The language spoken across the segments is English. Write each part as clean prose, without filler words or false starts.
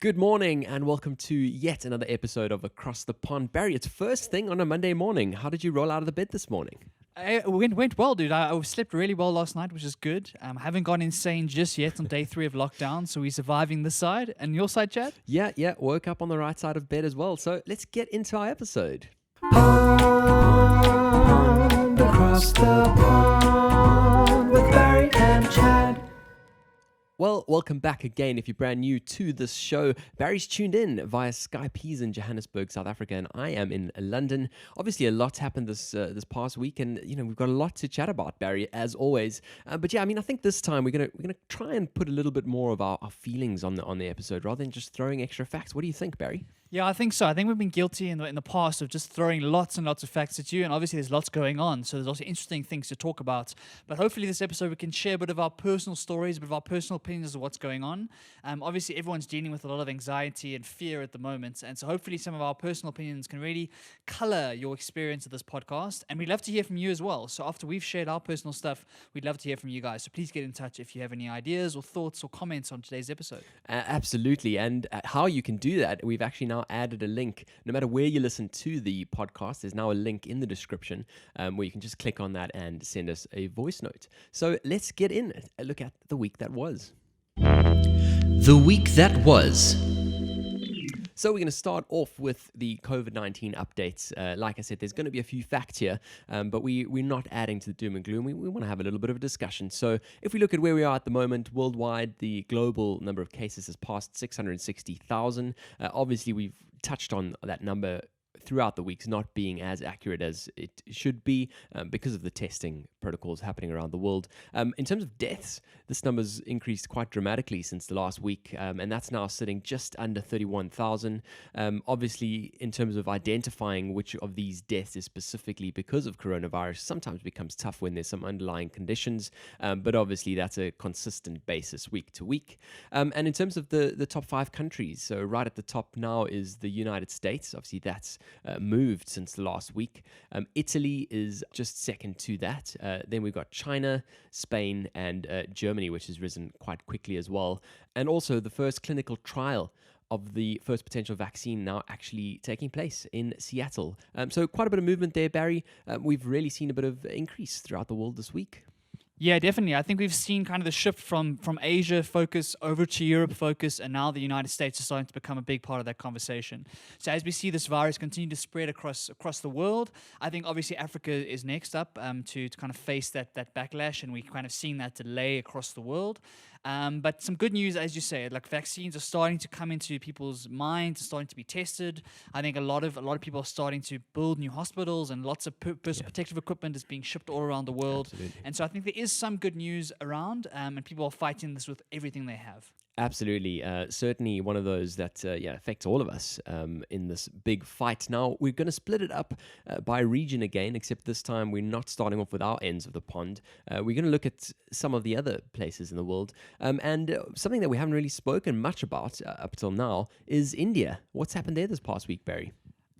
Good morning and welcome to yet another episode of Across the Pond. Barry, it's first thing on a Monday morning. How did you roll out of the bed this morning? It went well, dude. I slept really well last night, which is good. Haven't gone insane just yet on day 3 of lockdown, so we're surviving this side. And your side, Chad? Yeah, woke up on the right side of bed as well. So let's get into our episode. Pond, across the pond with Barry and Chad. Well, welcome back again. If you're brand new to this show, Barry's tuned in via Skype. He's in Johannesburg, South Africa, and I am in London. Obviously, a lot's happened this past week, and we've got a lot to chat about, Barry, as always. But I think this time we're gonna try and put a little bit more of our feelings on the episode rather than just throwing extra facts. What do you think, Barry? Yeah, I think so. I think we've been guilty in the past of just throwing lots and lots of facts at you, and obviously there's lots going on, so there's also interesting things to talk about. But hopefully this episode we can share a bit of our personal stories, a bit of our personal opinions of what's going on. Obviously everyone's dealing with a lot of anxiety and fear at the moment, and so hopefully some of our personal opinions can really color your experience of this podcast, and we'd love to hear from you as well. So after we've shared our personal stuff, we'd love to hear from you guys. So please get in touch if you have any ideas or thoughts or comments on today's episode. Absolutely, and how you can do that, we've actually now added a link. No matter where you listen to the podcast, there's now a link in the description where you can just click on that and send us a voice note. So let's get in a look at the week that was. The week that was. So we're going to start off with the COVID-19 updates. Like I said, there's going to be a few facts here, but we're not adding to the doom and gloom. We want to have a little bit of a discussion. So if we look at where we are at the moment, worldwide, the global number of cases has passed 660,000. Obviously, we've touched on that number throughout the weeks not being as accurate as it should be because of the testing protocols happening around the world. In terms of deaths, this number's increased quite dramatically since the last week, and that's now sitting just under 31,000. Obviously, in terms of identifying which of these deaths is specifically because of coronavirus, sometimes becomes tough when there's some underlying conditions, but obviously that's a consistent basis week to week. And in terms of the top 5 countries, so right at the top now is the United States. Obviously, that's moved since the last week. Italy is just second to that. Then we've got China, Spain, and Germany, which has risen quite quickly as well. And also the first clinical trial of the first potential vaccine now actually taking place in Seattle. So quite a bit of movement there, Barry. We've really seen a bit of increase throughout the world this week. Yeah, definitely. I think we've seen kind of the shift from Asia focus over to Europe focus, and now the United States is starting to become a big part of that conversation. So as we see this virus continue to spread across the world, I think obviously Africa is next up to kind of face that backlash, and we're kind of seeing that delay across the world. But some good news, as you say, like vaccines are starting to come into people's minds, are starting to be tested. I think a lot of people are starting to build new hospitals, and lots of personal protective equipment is being shipped all around the world. Absolutely. And so I think there is some good news around, and people are fighting this with everything they have. Absolutely. Certainly one of those that affects all of us in this big fight. Now, we're going to split it up by region again, except this time we're not starting off with our ends of the pond. We're going to look at some of the other places in the world. And something that we haven't really spoken much about up till now is India. What's happened there this past week, Barry?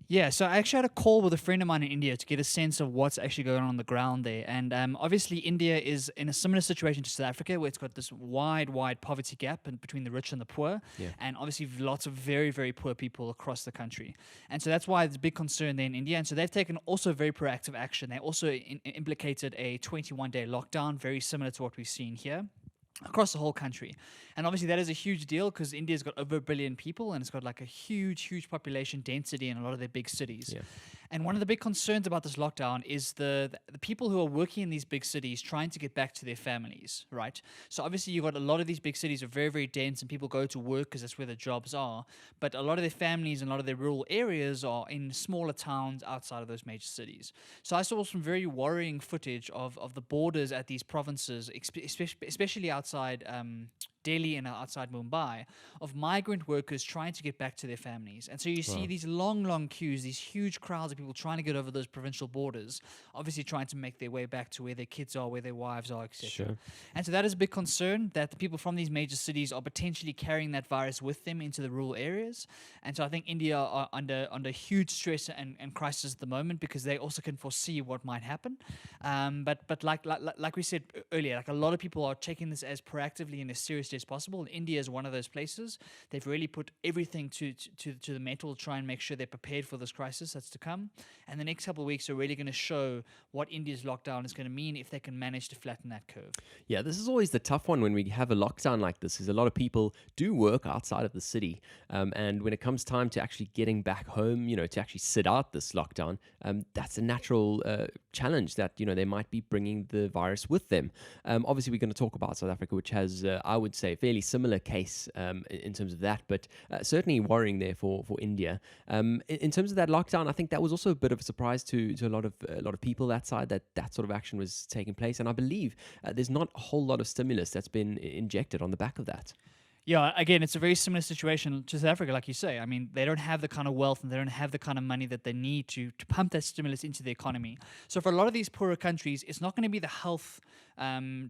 Yeah, so I actually had a call with a friend of mine in India to get a sense of what's actually going on the ground there. And obviously India is in a similar situation to South Africa, where it's got this wide poverty gap between the rich and the poor. Yeah. And obviously lots of very, very poor people across the country. And so that's why there's a big concern there in India. And so they've taken also very proactive action. They also implicated a 21-day lockdown, very similar to what we've seen here, across the whole country. And obviously that is a huge deal because India's got over 1 billion people, and it's got like a huge population density in a lot of their big cities. Yeah. And one of the big concerns about this lockdown is the people who are working in these big cities trying to get back to their families, right? So obviously you've got a lot of these big cities are very, very dense, and people go to work because that's where the jobs are. But a lot of their families and a lot of their rural areas are in smaller towns outside of those major cities. So I saw some very worrying footage of the borders at these provinces, especially outside Delhi and outside Mumbai, of migrant workers trying to get back to their families. And so you see these long queues, these huge crowds of people trying to get over those provincial borders, obviously trying to make their way back to where their kids are, where their wives are, etc. Sure. And so that is a big concern, that the people from these major cities are potentially carrying that virus with them into the rural areas. And so I think India are under huge stress and crisis at the moment, because they also can foresee what might happen. But like we said earlier, like a lot of people are taking this as proactively and as seriously closely as possible. And India is one of those places. They've really put everything to the metal to try and make sure they're prepared for this crisis that's to come. And the next couple of weeks are really going to show what India's lockdown is going to mean if they can manage to flatten that curve. Yeah, this is always the tough one when we have a lockdown like this, is a lot of people do work outside of the city. And when it comes time to actually getting back home, to actually sit out this lockdown, that's a natural challenge that, they might be bringing the virus with them. Obviously, we're going to talk about South Africa, which has, I would say, a fairly similar case in terms of that, but certainly worrying there for India. In terms of that lockdown, I think that was also a bit of a surprise to a lot of people that side, that sort of action was taking place. And I believe there's not a whole lot of stimulus that's been injected on the back of that. Yeah, again, it's a very similar situation to South Africa, like you say. I mean, they don't have the kind of wealth and they don't have the kind of money that they need to pump that stimulus into the economy. So for a lot of these poorer countries, it's not going to be the health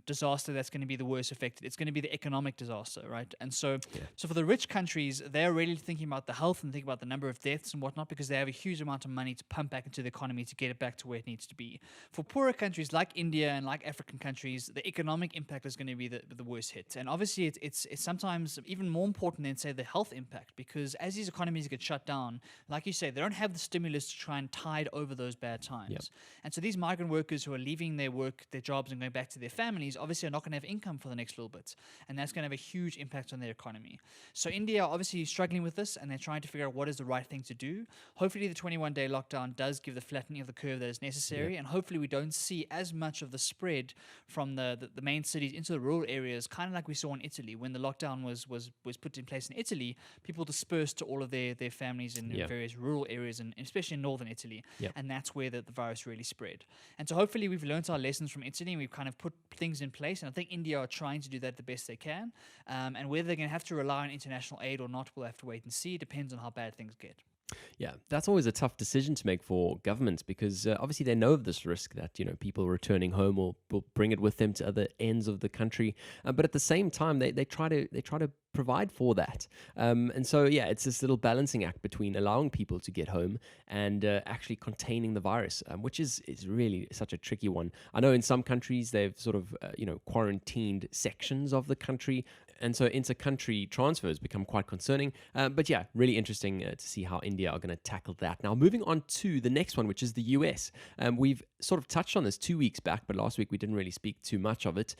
disaster that's going to be the worst affected. It's going to be the economic disaster, right? And so for the rich countries, they're really thinking about the health and thinking about the number of deaths and whatnot, because they have a huge amount of money to pump back into the economy to get it back to where it needs to be. For poorer countries like India and like African countries, the economic impact is going to be the worst hit. And obviously, it's sometimes even more important than, say, the health impact, because as these economies get shut down, like you say, they don't have the stimulus to try and tide over those bad times. Yep. And so these migrant workers who are leaving their work, their jobs, and going back to their families, obviously are not going to have income for the next little bit. And that's going to have a huge impact on their economy. So India obviously is struggling with this, and they're trying to figure out what is the right thing to do. Hopefully the 21-day lockdown does give the flattening of the curve that is necessary, and hopefully we don't see as much of the spread from the main cities into the rural areas, kind of like we saw in Italy. When the lockdown was put in place in Italy, people dispersed to all of their families in various rural areas, and especially in northern Italy. And that's where the virus really spread. And so hopefully we've learned our lessons from Italy, and we've kind of put things in place. And I think India are trying to do that the best they can. And whether they're going to have to rely on international aid or not, we'll have to wait and see. It depends on how bad things get. Yeah, that's always a tough decision to make for governments, because obviously they know of this risk that people returning home will bring it with them to other ends of the country, but at the same time they try to provide for that, and so it's this little balancing act between allowing people to get home and actually containing the virus, which is really such a tricky one. I know in some countries they've sort of quarantined sections of the country, and so inter-country transfers become quite concerning. But really interesting to see how India are going to tackle that. Now, moving on to the next one, which is the US. We've sort of touched on this 2 weeks back, but last week we didn't really speak too much of it.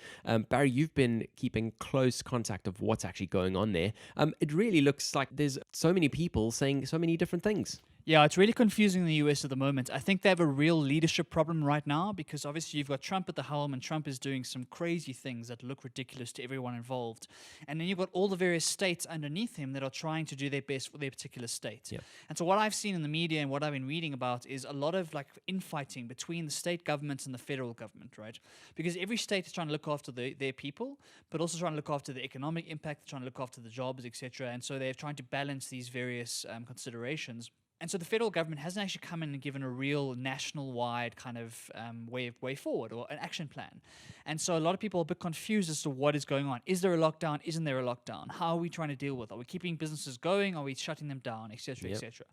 Barry, you've been keeping close contact of what's actually going on there. It really looks like there's so many people saying so many different things. Yeah, it's really confusing in the US at the moment. I think they have a real leadership problem right now, because obviously you've got Trump at the helm, and Trump is doing some crazy things that look ridiculous to everyone involved. And then you've got all the various states underneath him that are trying to do their best for their particular state. And so what I've seen in the media and what I've been reading about is a lot of infighting between the state governments and the federal government, right? Because every state is trying to look after their people, but also trying to look after the economic impact, trying to look after the jobs, etc. And so they're trying to balance these various considerations. And so the federal government hasn't actually come in and given a real national-wide kind of way forward, or an action plan. And so a lot of people are a bit confused as to what is going on. Is there a lockdown? Isn't there a lockdown? How are we trying to deal with it? Are we keeping businesses going? Are we shutting them down, et cetera, et cetera?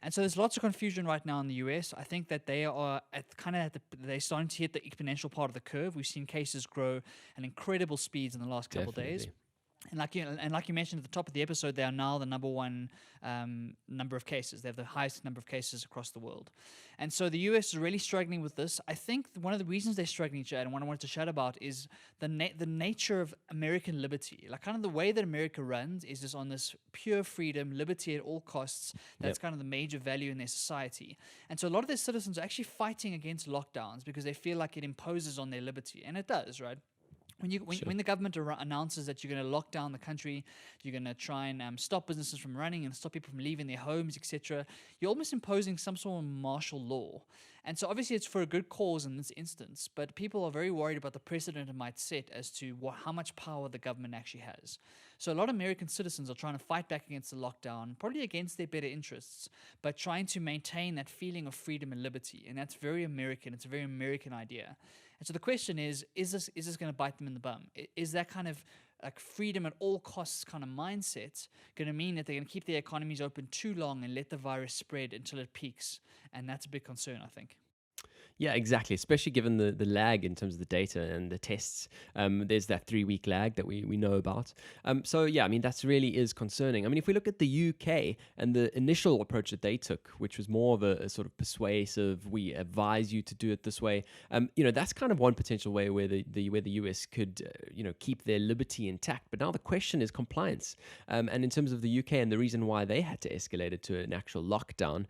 And so there's lots of confusion right now in the US. I think that they are they're starting to hit the exponential part of the curve. We've seen cases grow at incredible speeds in the last couple of days. And like you mentioned at the top of the episode, they are now the number one number of cases. They have the highest number of cases across the world. And so the US is really struggling with this. I think one of the reasons they're struggling, Chad, and what I wanted to chat about is the nature of American liberty. Like, kind of the way that America runs is just on this pure freedom, liberty at all costs. That's kind of the major value in their society. And so a lot of their citizens are actually fighting against lockdowns because they feel like it imposes on their liberty. And it does, right? When the government announces that you're going to lock down the country, you're going to try and stop businesses from running and stop people from leaving their homes, etc., you're almost imposing some sort of martial law. And so obviously it's for a good cause in this instance, but people are very worried about the precedent it might set as to how much power the government actually has. So a lot of American citizens are trying to fight back against the lockdown, probably against their better interests, but trying to maintain that feeling of freedom and liberty. And that's very American. It's a very American idea. And so the question is this going to bite them in the bum? Is that kind of like freedom at all costs kind of mindset going to mean that they're going to keep their economies open too long and let the virus spread until it peaks? And that's a big concern, I think. Yeah, exactly. Especially given the lag in terms of the data and the tests. There's that 3 week lag that we know about. So, yeah, I mean, that's really is concerning. I mean, if we look at the UK and the initial approach that they took, which was more of a sort of persuasive, we advise you to do it this way, that's kind of one potential way where the US could, keep their liberty intact. But now the question is compliance. And in terms of the UK and the reason why they had to escalate it to an actual lockdown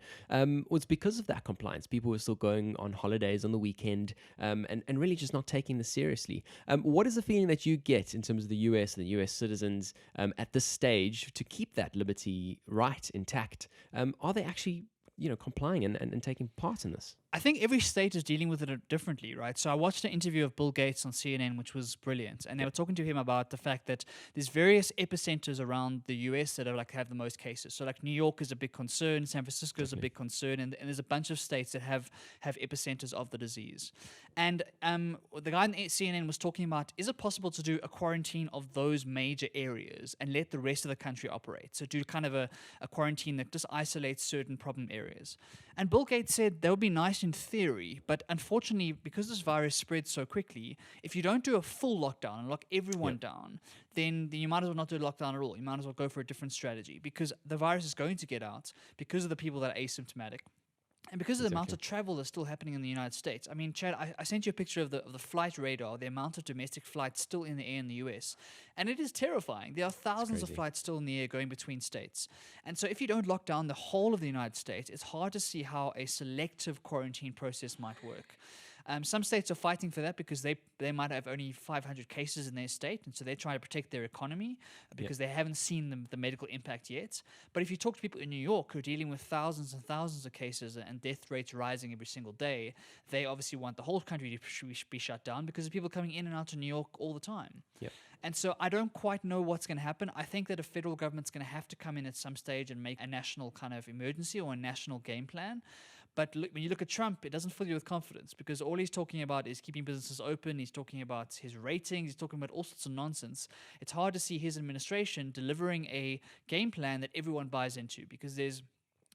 was because of that compliance. People were still going on holidays on the weekend and really just not taking this seriously. What is the feeling that you get in terms of the US and the US citizens at this stage to keep that liberty right intact? Are they actually complying and taking part in this? I think every state is dealing with it differently, right? So I watched an interview of Bill Gates on CNN, which was brilliant, and they were talking to him about the fact that there's various epicenters around the US that are have the most cases. So like New York is a big concern, San Francisco is a big concern, and there's a bunch of states that have epicenters of the disease. And the guy on CNN was talking about, is it possible to do a quarantine of those major areas and let the rest of the country operate? So do kind of a quarantine that just isolates certain problem areas. And Bill Gates said that would be nice in theory, but unfortunately, because this virus spreads so quickly, if you don't do a full lockdown and lock everyone down, then you might as well not do a lockdown at all. You might as well go for a different strategy because the virus is going to get out because of the people that are asymptomatic. And because of the amount of travel that's still happening in the United States. I mean, Chad, I sent you a picture of the flight radar, the amount of domestic flights still in the air in the US. And it is terrifying. There are thousands of flights still in the air going between states. And so if you don't lock down the whole of the United States, it's hard to see how a selective quarantine process might work. Some states are fighting for that because they might have only 500 cases in their state, and so they're trying to protect their economy because they haven't seen the medical impact yet. But if you talk to people in New York who are dealing with thousands and thousands of cases and death rates rising every single day, they obviously want the whole country to be shut down because of people coming in and out of New York all the time. Yep. And so I don't quite know what's going to happen. I think that a federal government's going to have to come in at some stage and make a national kind of emergency or a national game plan. But when you look at Trump, it doesn't fill you with confidence because all he's talking about is keeping businesses open. He's talking about his ratings. He's talking about all sorts of nonsense. It's hard to see his administration delivering a game plan that everyone buys into because there's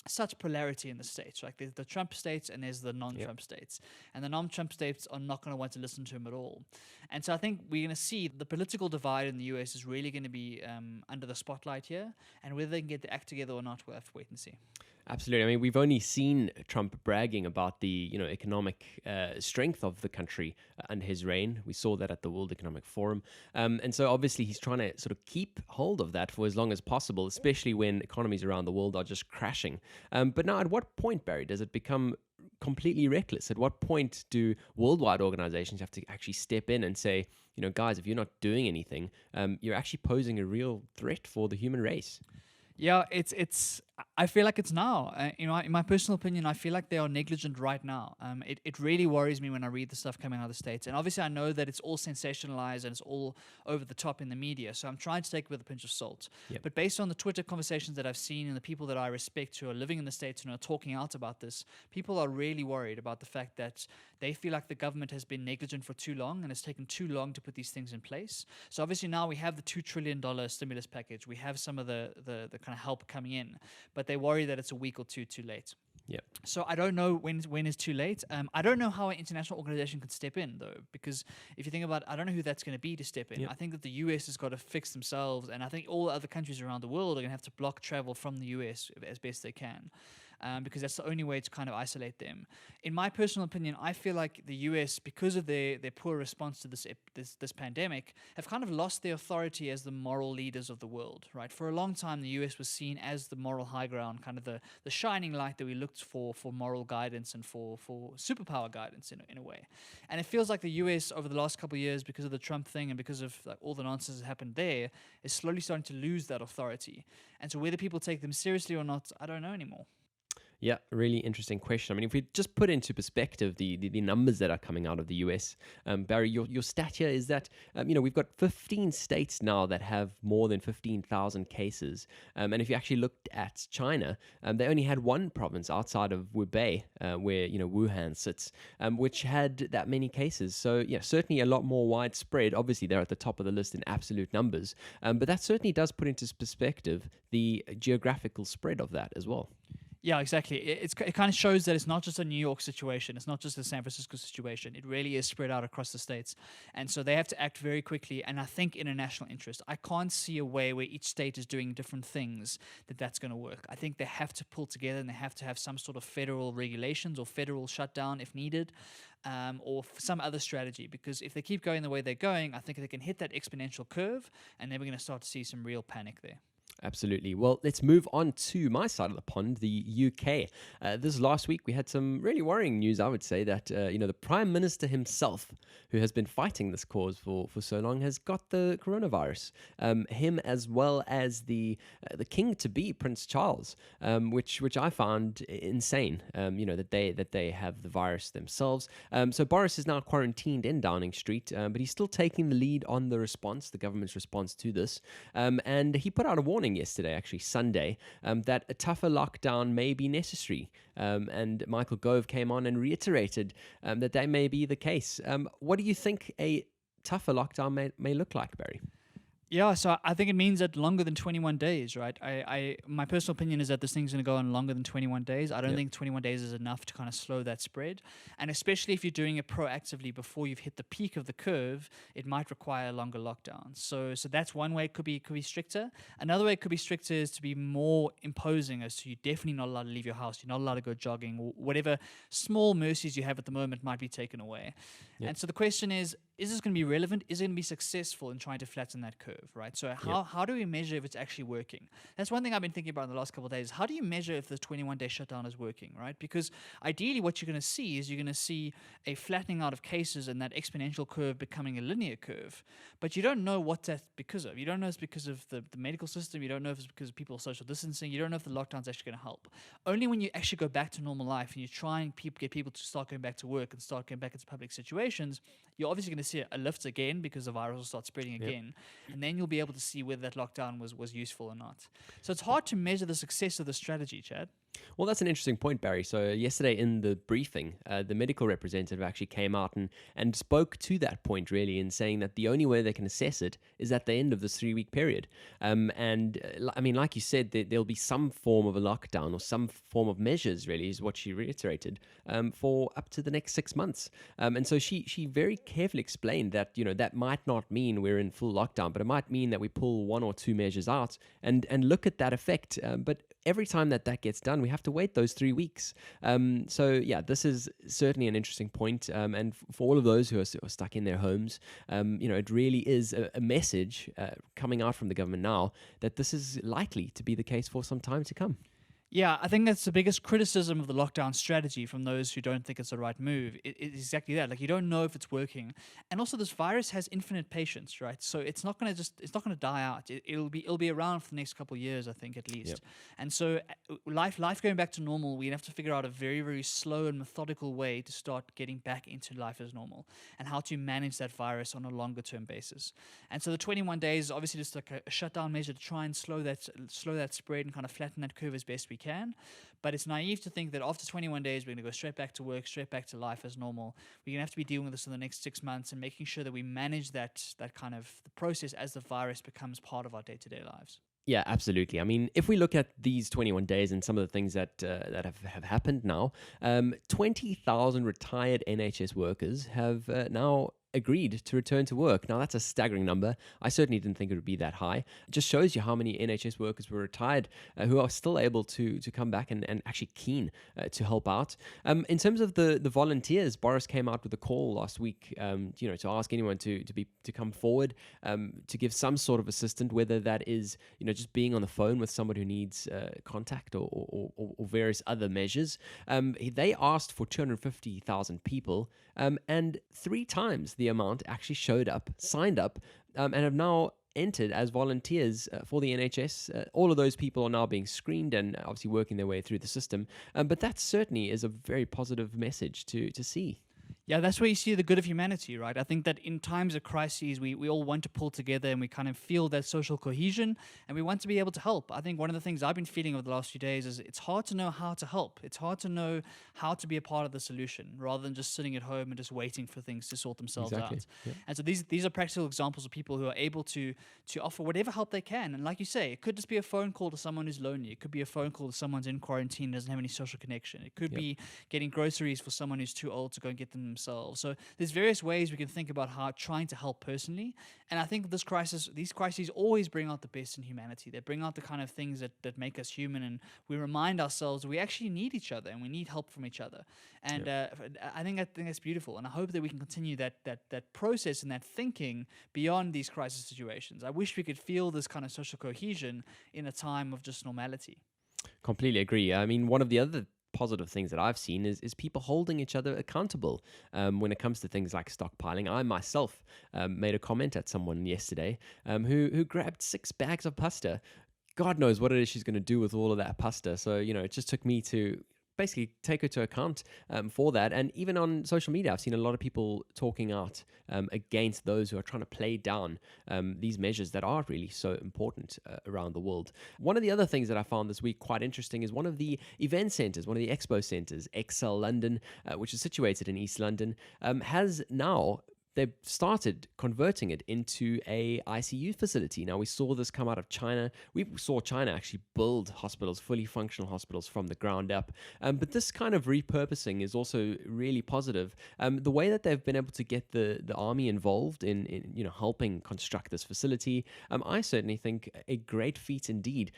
such polarity in the states. Like there's the Trump states and there's the non-Trump states. And the non-Trump states are not going to want to listen to him at all. And so I think we're going to see the political divide in the US is really going to be under the spotlight here. And whether they can get the act together or not, we'll have to wait and see. Absolutely. I mean, we've only seen Trump bragging about the economic strength of the country under his reign. We saw that at the World Economic Forum. And so obviously he's trying to sort of keep hold of that for as long as possible, especially when economies around the world are just crashing. But now at what point, Barry, does it become completely reckless? At what point do worldwide organizations have to actually step in and say, guys, if you're not doing anything, you're actually posing a real threat for the human race? Yeah, I feel like it's now. In my personal opinion, I feel like they are negligent right now. It really worries me when I read the stuff coming out of the States. And obviously I know that it's all sensationalized and it's all over the top in the media. So I'm trying to take it with a pinch of salt. Yep. But based on the Twitter conversations that I've seen and the people that I respect who are living in the States and are talking out about this, people are really worried about the fact that they feel like the government has been negligent for too long and it's taken too long to put these things in place. So obviously now we have the $2 trillion stimulus package. We have some of the kind of help coming in. But they worry that it's a week or two too late. Yeah. So I don't know when is too late. I don't know how an international organization could step in though, because if you think about it, I don't know who that's going to be to step in. Yep. I think that the US has got to fix themselves, and I think all other countries around the world are going to have to block travel from the US as best they can. Because that's the only way to kind of isolate them. In my personal opinion, I feel like the US, because of their poor response to this pandemic, have kind of lost their authority as the moral leaders of the world, right? For a long time, the US was seen as the moral high ground, kind of the shining light that we looked for moral guidance and for superpower guidance in a way. And it feels like the US over the last couple of years, because of the Trump thing and because of like all the nonsense that happened there, is slowly starting to lose that authority. And so whether people take them seriously or not, I don't know anymore. Yeah, really interesting question. I mean, if we just put into perspective the numbers that are coming out of the US, Barry, your stat here is that, we've got 15 states now that have more than 15,000 cases. And if you actually looked at China, they only had one province outside of Hubei, where, Wuhan sits, which had that many cases. So, yeah, certainly a lot more widespread. Obviously, they're at the top of the list in absolute numbers. But that certainly does put into perspective the geographical spread of that as well. Yeah, exactly. It kind of shows that it's not just a New York situation. It's not just a San Francisco situation. It really is spread out across the states. And so they have to act very quickly. And I think in a national interest, I can't see a way where each state is doing different things that's going to work. I think they have to pull together and they have to have some sort of federal regulations or federal shutdown if needed. Or some other strategy, because if they keep going the way they're going, I think they can hit that exponential curve, and then we're going to start to see some real panic there. Absolutely. Well, let's move on to my side of the pond, the UK. This last week, we had some really worrying news, I would say, that, the Prime Minister himself, who has been fighting this cause for so long, has got the coronavirus. Him as well as the king-to-be, Prince Charles, which I found insane, that they have the virus themselves. So Boris is now quarantined in Downing Street, but he's still taking the lead on the government's response to this. And he put out a warning yesterday, actually Sunday, that a tougher lockdown may be necessary. And Michael Gove came on and reiterated that may be the case. What do you think a tougher lockdown may look like, Barry? Yeah, so I think it means that longer than 21 days, right? My personal opinion is that this thing's going to go on longer than 21 days. I don't think 21 days is enough to kind of slow that spread. And especially if you're doing it proactively before you've hit the peak of the curve, it might require a longer lockdown. So that's one way it could be stricter. Another way it could be stricter is to be more imposing, as to you're definitely not allowed to leave your house. You're not allowed to go jogging, or whatever small mercies you have at the moment might be taken away. Yep. And so the question is this going to be relevant? Is it going to be successful in trying to flatten that curve, right? So how do we measure if it's actually working? That's one thing I've been thinking about in the last couple of days. How do you measure if the 21-day shutdown is working, right? Because ideally what you're going to see is a flattening out of cases and that exponential curve becoming a linear curve. But you don't know what that's because of. You don't know if it's because of the medical system. You don't know if it's because of people's social distancing. You don't know if the lockdown's actually going to help. Only when you actually go back to normal life and you try and get people to start going back to work and start going back into public situations, you're obviously going to see a lift again because the virus will start spreading again. And then you'll be able to see whether that lockdown was useful or not. So it's hard to measure the success of the strategy, Chad. Well, that's an interesting point, Barry. So yesterday in the briefing, the medical representative actually came out and spoke to that point, really, in saying that the only way they can assess it is at the end of this 3-week period. Like you said, there'll be some form of a lockdown or some form of measures, really, is what she reiterated, for up to the next 6 months. And so she very carefully explained that, that might not mean we're in full lockdown, but it might mean that we pull 1 or 2 measures out and look at that effect. But every time that gets done, we have to wait those 3 weeks. This is certainly an interesting point. And for all of those who are stuck in their homes, it really is a message coming out from the government now that this is likely to be the case for some time to come. Yeah, I think that's the biggest criticism of the lockdown strategy from those who don't think it's the right move. It's exactly that. Like, you don't know if it's working, and also this virus has infinite patience, right? So it's not going to die out. It'll be around for the next couple of years, I think, at least. Yep. And so life going back to normal, we have to figure out a very, very slow and methodical way to start getting back into life as normal, and how to manage that virus on a longer term basis. And so the 21 days is obviously just like a shutdown measure to try and slow that spread and kind of flatten that curve as best we can. But it's naive to think that after 21 days we're going to go straight back to work, straight back to life as normal. We're going to have to be dealing with this in the next 6 months and making sure that we manage that kind of the process as the virus becomes part of our day-to-day lives. Yeah, absolutely. I mean, if we look at these 21 days and some of the things that have happened now, 20,000 retired NHS workers have now agreed to return to work. Now, that's a staggering number. I certainly didn't think it would be that high. It just shows you how many NHS workers were retired who are still able to come back and actually keen to help out. In terms of the volunteers, Boris came out with a call last week, to ask anyone to come forward, to give some sort of assistance, whether that is, just being on the phone with someone who needs contact or various other measures. They asked for 250,000 people, and 3 times the amount actually signed up, and have now entered as volunteers for the NHS. All of those people are now being screened and obviously working their way through the system. But that certainly is a very positive message to see. Yeah, that's where you see the good of humanity, right? I think that in times of crises, we all want to pull together and we kind of feel that social cohesion and we want to be able to help. I think one of the things I've been feeling over the last few days is it's hard to know how to help. It's hard to know how to be a part of the solution rather than just sitting at home and just waiting for things to sort themselves Exactly. out. Yeah. And so these are practical examples of people who are able to offer whatever help they can. And like you say, it could just be a phone call to someone who's lonely. It could be a phone call to someone's in quarantine and doesn't have any social connection. It could Yep. be getting groceries for someone who's too old to go and get them themselves. So there's various ways we can think about how trying to help personally. And I think these crises always bring out the best in humanity. They bring out the kind of things that make us human, and we remind ourselves that we actually need each other and we need help from each other. And I think that's beautiful. And I hope that we can continue that process and that thinking beyond these crisis situations. I wish we could feel this kind of social cohesion in a time of just normality. Completely agree. I mean, one of the other positive things that I've seen is people holding each other accountable when it comes to things like stockpiling. I myself made a comment at someone yesterday who grabbed 6 bags of pasta. God knows what it is she's going to do with all of that pasta. So, it just took me to basically take her to account for that. And even on social media, I've seen a lot of people talking out against those who are trying to play down these measures that are really so important around the world. One of the other things that I found this week quite interesting is one of the event centers, one of the expo centers, Excel London, which is situated in East London, has now they've started converting it into a ICU facility. Now, we saw this come out of China. We saw China actually build hospitals, fully functional hospitals from the ground up. But this kind of repurposing is also really positive. The way that they've been able to get the army involved in helping construct this facility, I certainly think a great feat indeed.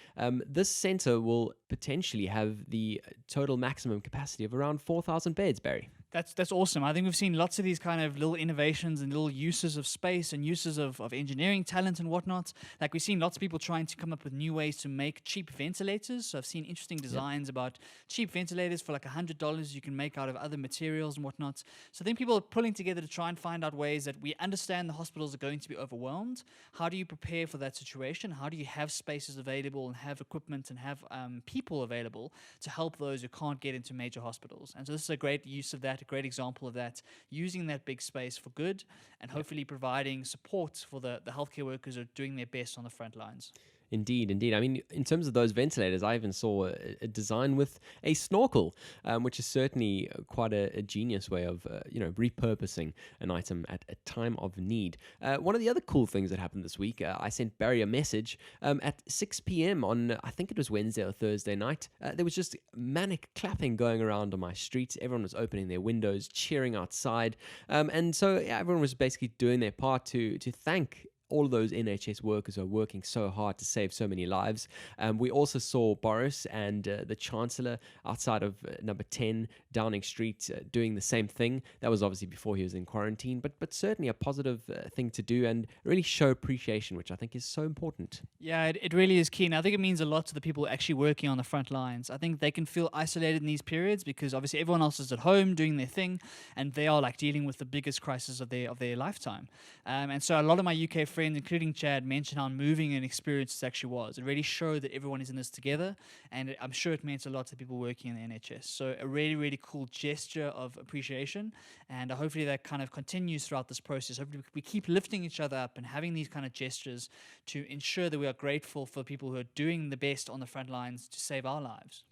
This center will potentially have the total maximum capacity of around 4,000 beds, Barry. That's awesome. I think we've seen lots of these kind of little innovations and little uses of space and uses of engineering talent and whatnot. Like we've seen lots of people trying to come up with new ways to make cheap ventilators. So I've seen interesting designs about cheap ventilators for like $100 you can make out of other materials and whatnot. So I think people are pulling together to try and find out ways that we understand the hospitals are going to be overwhelmed. How do you prepare for that situation? How do you have spaces available and have equipment and have people available to help those who can't get into major hospitals? And so this is a great use of that, a great example of that, using that big space for good and hopefully providing support for the healthcare workers who are doing their best on the front lines. Indeed. I mean, in terms of those ventilators, I even saw a design with a snorkel, which is certainly quite a genius way of, repurposing an item at a time of need. One of the other cool things that happened this week, I sent Barry a message at 6 p.m. on, I think it was Wednesday or Thursday night. There was just manic clapping going around on my street. Everyone was opening their windows, cheering outside. And so everyone was basically doing their part to thank all of those NHS workers who are working so hard to save so many lives. We also saw Boris and the Chancellor outside of number 10 Downing Street doing the same thing. That was obviously before he was in quarantine, but certainly a positive thing to do and really show appreciation, which I think is so important. Yeah, it really is key. And I think it means a lot to the people actually working on the front lines. I think they can feel isolated in these periods because obviously everyone else is at home doing their thing and they are like dealing with the biggest crisis of their lifetime. And so a lot of my UK friends, including Chad, mentioned how moving an experience this actually was. It really showed that everyone is in this together, and I'm sure it meant a lot to people working in the NHS. So a really, really cool gesture of appreciation, and hopefully that kind of continues throughout this process. Hopefully we keep lifting each other up and having these kind of gestures to ensure that we are grateful for people who are doing the best on the front lines to save our lives.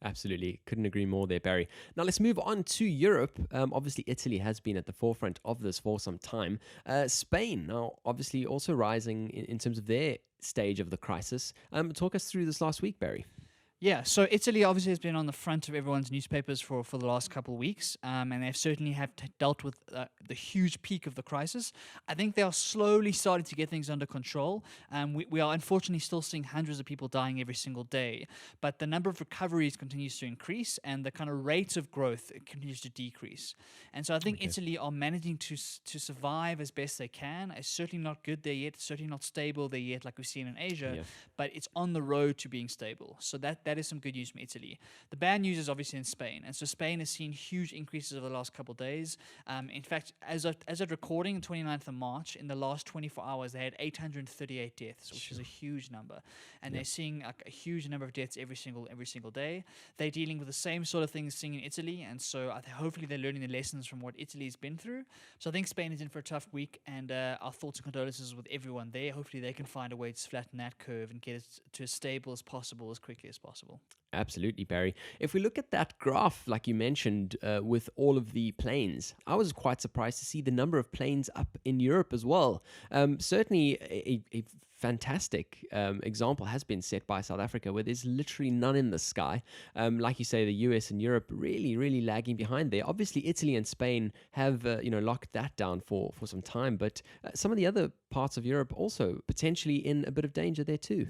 Absolutely. Couldn't agree more there, Barry. Now let's move on to Europe. Obviously, Italy has been at the forefront of this for some time. Spain, now obviously also rising in terms of their stage of the crisis. Talk us through this last week, Barry. Yeah, so Italy obviously has been on the front of everyone's newspapers for the last couple of weeks, and they've certainly dealt with the huge peak of the crisis. I think they are slowly starting to get things under control. We are unfortunately still seeing hundreds of people dying every single day, but the number of recoveries continues to increase, and the kind of rate of growth continues to decrease. And so I think Italy are managing to survive as best they can. It's certainly not good there yet, it's certainly not stable there yet like we've seen in Asia, but it's on the road to being stable. So that that is some good news from Italy. The bad news is obviously in Spain. And so Spain has seen huge increases over the last couple of days. In fact, as of recording, 29th of March, in the last 24 hours, they had 838 deaths, which is a huge number. And they're seeing a huge number of deaths every single day. They're dealing with the same sort of things seen in Italy. And so hopefully they're learning the lessons from what Italy's been through. So I think Spain is in for a tough week. And our thoughts and condolences with everyone there. Hopefully they can find a way to flatten that curve and get it to as stable as possible as quickly as possible. Absolutely, Barry. If we look at that graph, like you mentioned, with all of the planes, I was quite surprised to see the number of planes up in Europe as well. Certainly a fantastic example has been set by South Africa, where there's literally none in the sky. Like you say, the US and Europe really, really lagging behind there. Obviously, Italy and Spain have locked that down for some time, but some of the other parts of Europe also potentially in a bit of danger there too.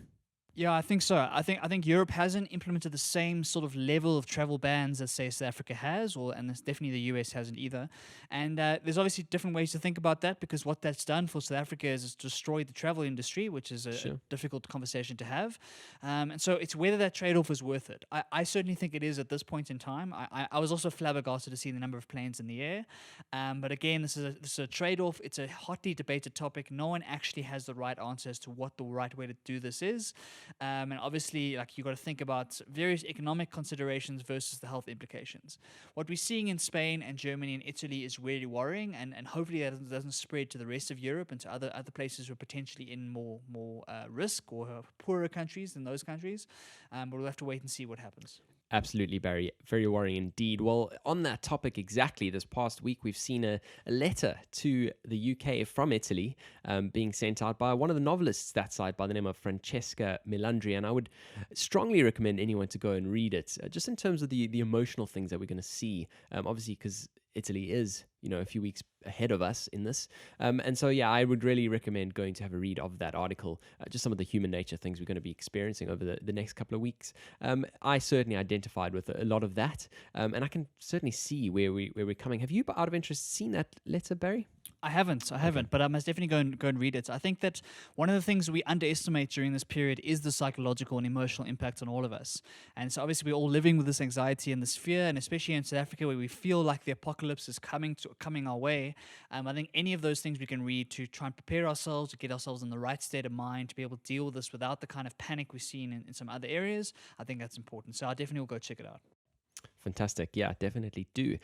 Yeah, I think so. I think Europe hasn't implemented the same sort of level of travel bans as, say, South Africa has, and definitely the US hasn't either. And there's obviously different ways to think about that, because what that's done for South Africa is destroyed the travel industry, which is a difficult conversation to have. And so it's whether that trade-off is worth it. I certainly think it is at this point in time. I was also flabbergasted to see the number of planes in the air. But again, this is a trade-off. It's a hotly debated topic. No one actually has the right answer as to what the right way to do this is. And obviously, like, you got to think about various economic considerations versus the health implications. What we're seeing in Spain and Germany and Italy is really worrying, and hopefully that doesn't spread to the rest of Europe and to other places who are potentially in more risk or poorer countries than those countries. But we'll have to wait and see what happens. Absolutely, Barry. Very worrying indeed. Well, on that topic exactly, this past week, we've seen a letter to the UK from Italy being sent out by one of the novelists that side by the name of Francesca Melandri. And I would strongly recommend anyone to go and read it, just in terms of the emotional things that we're going to see. Obviously, because Italy is, a few weeks ahead of us in this. And so, I would really recommend going to have a read of that article, just some of the human nature things we're going to be experiencing over the next couple of weeks. I certainly identified with a lot of that, and I can certainly see where we're coming. Have you, out of interest, seen that letter, Barry? I haven't, but I must definitely go and read it. I think that one of the things we underestimate during this period is the psychological and emotional impact on all of us. And so obviously we're all living with this anxiety and this fear, and especially in South Africa, where we feel like the apocalypse is coming our way. I think any of those things we can read to try and prepare ourselves, to get ourselves in the right state of mind, to be able to deal with this without the kind of panic we've seen in some other areas, I think that's important. So I definitely will go check it out. Fantastic. Yeah, definitely do.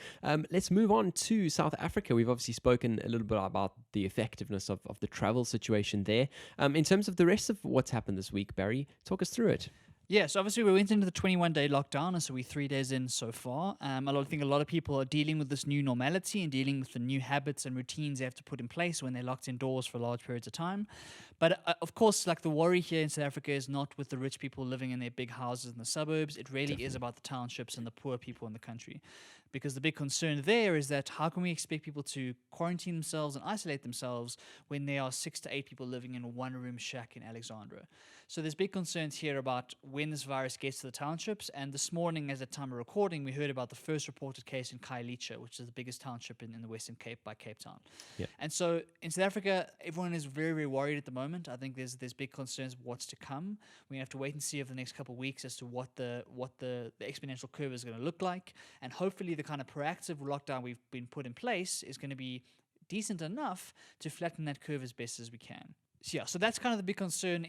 Let's move on to South Africa. We've obviously spoken a little bit about the effectiveness of the travel situation there. In terms of the rest of what's happened this week, Barry, talk us through it. Yeah, so obviously we went into the 21-day lockdown, and so we're 3 days in so far. I think a lot of people are dealing with this new normality and dealing with the new habits and routines they have to put in place when they're locked indoors for large periods of time. But of course, like, the worry here in South Africa is not with the rich people living in their big houses in the suburbs. It really is about the townships and the poor people in the country. Because the big concern there is that how can we expect people to quarantine themselves and isolate themselves when there are 6 to 8 people living in a one-room shack in Alexandra? So there's big concerns here about when this virus gets to the townships. And this morning, as at time of recording, we heard about the first reported case in Khayelitsha, which is the biggest township in the Western Cape by Cape Town. Yep. And so in South Africa, everyone is very, very worried at the moment. I think there's big concerns of what's to come. We have to wait and see over the next couple of weeks as to what the exponential curve is going to look like. And hopefully the kind of proactive lockdown we've been put in place is going to be decent enough to flatten that curve as best as we can. So that's kind of the big concern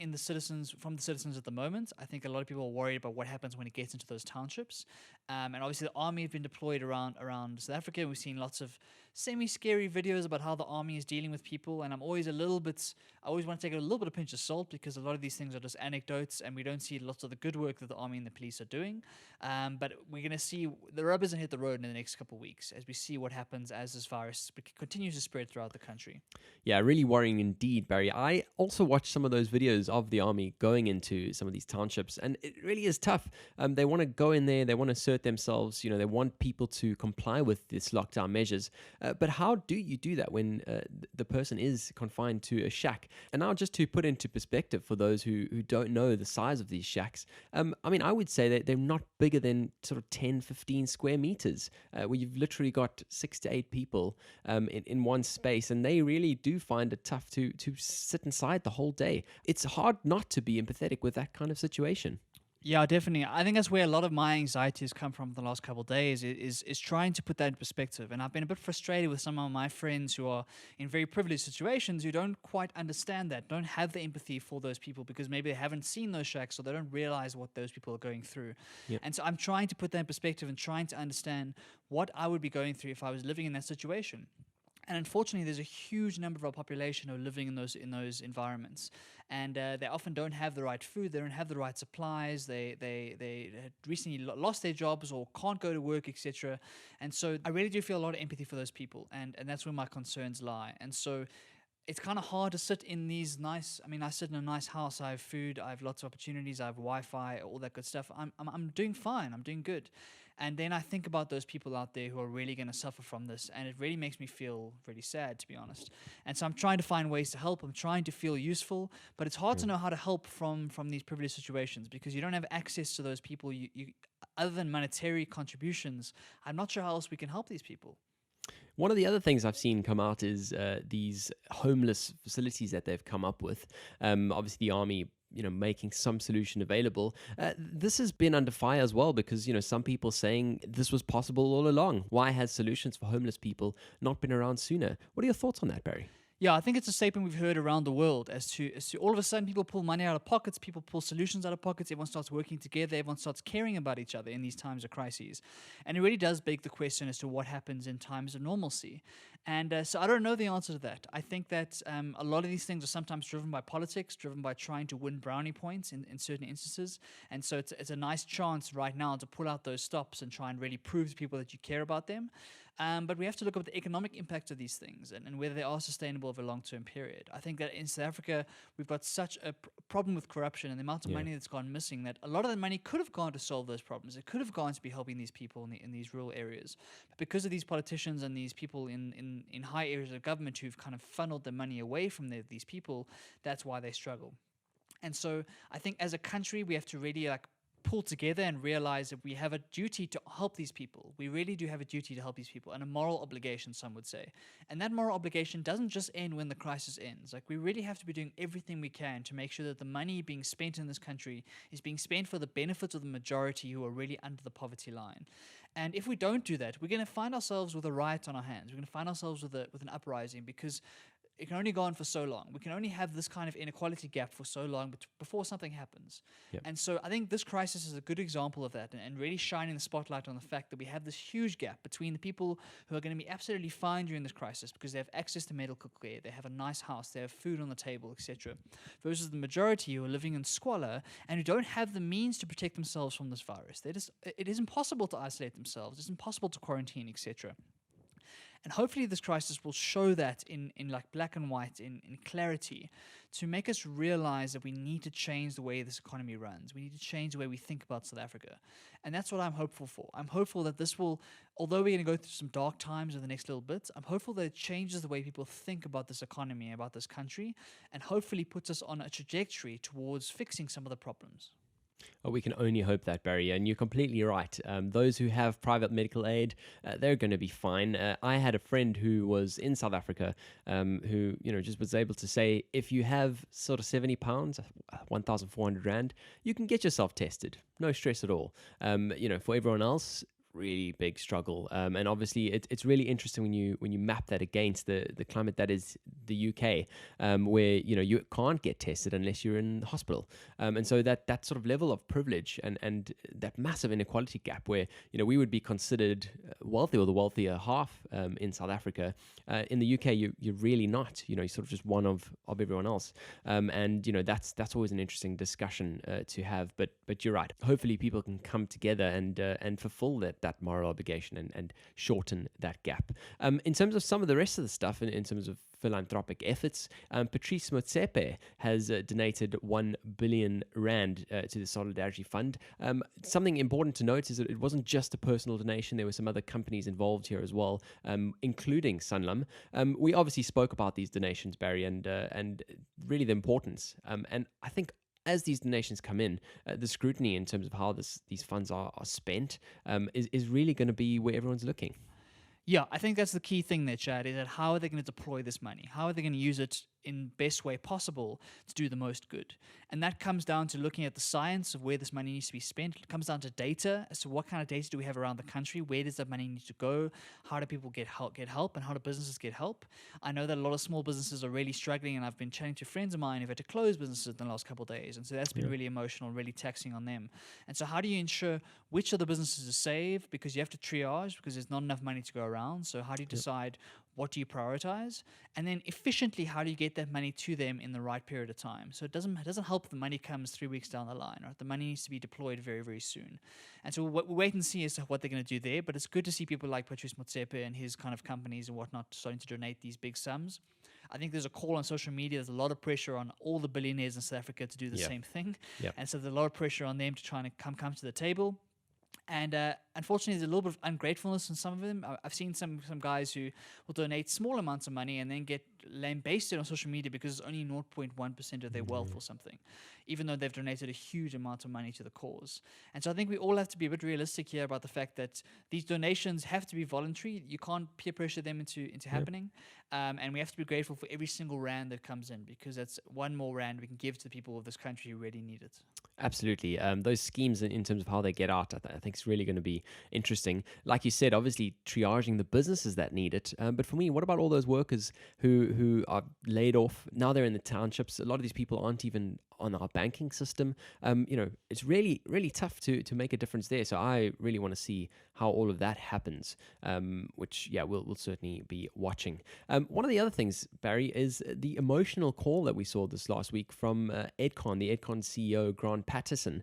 from the citizens at the moment. I think a lot of people are worried about what happens when it gets into those townships. And obviously the army have been deployed around South Africa. We've seen lots of semi-scary videos about how the army is dealing with people, and I always want to take a little bit of pinch of salt, because a lot of these things are just anecdotes and we don't see lots of the good work that the army and the police are doing. But we're going to see the rubber's going to hit the road in the next couple of weeks as we see what happens as this virus continues to spread throughout the country. Yeah, really worrying indeed, Barry. I also watched some of those videos of the army going into some of these townships, and it really is tough. They want to go in there, they want to assert themselves, they want people to comply with this lockdown measures. But how do you do that when the person is confined to a shack? And now, just to put into perspective for those who don't know the size of these shacks, I would say that they're not bigger than sort of 10, 15 square meters, where you've literally got 6 to 8 people in one space, and they really do find it tough to sit inside the whole day. It's hard not to be empathetic with that kind of situation. Yeah, definitely. I think that's where a lot of my anxiety has come from the last couple of days is trying to put that in perspective. And I've been a bit frustrated with some of my friends who are in very privileged situations who don't quite understand that, don't have the empathy for those people because maybe they haven't seen those shacks or they don't realize what those people are going through. Yep. And so I'm trying to put that in perspective and trying to understand what I would be going through if I was living in that situation. And unfortunately, there's a huge number of our population who are living in those environments, and they often don't have the right food. They don't have the right supplies. They had recently lost their jobs or can't go to work, etc. And so I really do feel a lot of empathy for those people, and that's where my concerns lie. And so it's kind of hard to sit in these nice. I mean, I sit in a nice house. I have food. I have lots of opportunities. I have Wi-Fi. All that good stuff. I'm doing fine. I'm doing good. And then I think about those people out there who are really going to suffer from this, and it really makes me feel really sad, to be honest. And so I'm trying to find ways to help. I'm trying to feel useful, but it's hard to know how to help from these privileged situations because you don't have access to those people. You other than monetary contributions, I'm not sure how else we can help these people. One of the other things I've seen come out is these homeless facilities that they've come up with. Obviously, the army, making some solution available. This has been under fire as well because, some people saying this was possible all along. Why has solutions for homeless people not been around sooner? What are your thoughts on that, Barry? Yeah, I think it's a statement we've heard around the world as to all of a sudden people pull money out of pockets, people pull solutions out of pockets, everyone starts working together, everyone starts caring about each other in these times of crises. And it really does beg the question as to what happens in times of normalcy. And so I don't know the answer to that. I think that a lot of these things are sometimes driven by politics, driven by trying to win brownie points in certain instances. And so it's a nice chance right now to pull out those stops and try and really prove to people that you care about them. But we have to look at the economic impact of these things and whether they are sustainable over a long-term period. I think that in South Africa, we've got such a problem with corruption and the amount of money that's gone missing that a lot of the money could have gone to solve those problems. It could have gone to be helping these people in these rural areas. But because of these politicians and these people in high areas of government who've kind of funneled the money away from these people, that's why they struggle. And so I think as a country, we have to really pull together and realize that we have a duty to help these people. We really do have a duty to help these people and a moral obligation, some would say. And that moral obligation doesn't just end when the crisis ends. We really have to be doing everything we can to make sure that the money being spent in this country is being spent for the benefit of the majority who are really under the poverty line. And if we don't do that, we're going to find ourselves with a riot on our hands. We're going to find ourselves with an uprising because it can only go on for so long. We can only have this kind of inequality gap for so long before something happens. Yep. And so I think this crisis is a good example of that and really shining the spotlight on the fact that we have this huge gap between the people who are going to be absolutely fine during this crisis because they have access to medical care, they have a nice house, they have food on the table, etc., versus the majority who are living in squalor and who don't have the means to protect themselves from this virus. It is impossible to isolate themselves. It's impossible to quarantine, etc. And hopefully this crisis will show that in black and white, in clarity, to make us realize that we need to change the way this economy runs. We need to change the way we think about South Africa. And that's what I'm hopeful for. I'm hopeful that this will, although we're going to go through some dark times in the next little bit, I'm hopeful that it changes the way people think about this economy, about this country, and hopefully puts us on a trajectory towards fixing some of the problems. Oh, we can only hope that, Barry, and you're completely right. Those who have private medical aid, they're going to be fine. I had a friend who was in South Africa who, just was able to say, if you have sort of £70, 1,400 Rand, you can get yourself tested. No stress at all. For everyone else, really big struggle, and obviously it's really interesting when you map that against the climate that is the UK, where you can't get tested unless you're in the hospital, and so that sort of level of privilege and that massive inequality gap where we would be considered wealthy or the wealthier half in South Africa, in the UK you're really not. You're sort of just one of everyone else, and that's always an interesting discussion to have. But you're right. Hopefully people can come together and fulfill that moral obligation and shorten that gap. In terms of some of the rest of the stuff, in terms of philanthropic efforts, Patrice Motsepe has donated 1 billion Rand to the Solidarity Fund. Something important to note is that it wasn't just a personal donation. There were some other companies involved here as well, including Sanlam. We obviously spoke about these donations, Barry, and really the importance. And I think as these donations come in, the scrutiny in terms of how these funds are spent is really going to be where everyone's looking. Yeah, I think that's the key thing there, Chad, is that how are they going to deploy this money? How are they going to use it in best way possible to do the most good. And that comes down to looking at the science of where this money needs to be spent. It comes down to data as to what kind of data do we have around the country, where does that money need to go, how do people get help, and how do businesses get help. I know that a lot of small businesses are really struggling, and I've been chatting to friends of mine who've had to close businesses in the last couple of days, and so that's been really emotional, really taxing on them. And so how do you ensure which of the businesses to save, because you have to triage because there's not enough money to go around. So how do you decide what do you prioritize, and then efficiently how do you get that money to them in the right period of time? So it doesn't help if the money comes 3 weeks down the line, right? The money needs to be deployed very, very soon. And so we wait and see as to what they're going to do there, but it's good to see people like Patrice Motsepe and his kind of companies and whatnot starting to donate these big sums. I think there's a call on social media. There's a lot of pressure on all the billionaires in South Africa to do the same thing. And so there's a lot of pressure on them to try and come to the table. And unfortunately, there's a little bit of ungratefulness in some of them. I've seen some guys who will donate small amounts of money and then get lambasted on social media because it's only 0.1% of their wealth or something, even though they've donated a huge amount of money to the cause. And so I think we all have to be a bit realistic here about the fact that these donations have to be voluntary. You can't peer pressure them into happening. And we have to be grateful for every single rand that comes in, because that's one more rand we can give to the people of this country who really need it. Absolutely. Those schemes in terms of how they get out, I think it's really going to be interesting. Like you said, obviously triaging the businesses that need it. But for me, what about all those workers who are laid off? Now they're in the townships. A lot of these people aren't even on our banking system. It's really, really tough to make a difference there. So I really want to see how all of that happens, which, we'll certainly be watching. One of the other things, Barry, is the emotional call that we saw this last week from Edcon, the Edcon CEO, Grant Patterson,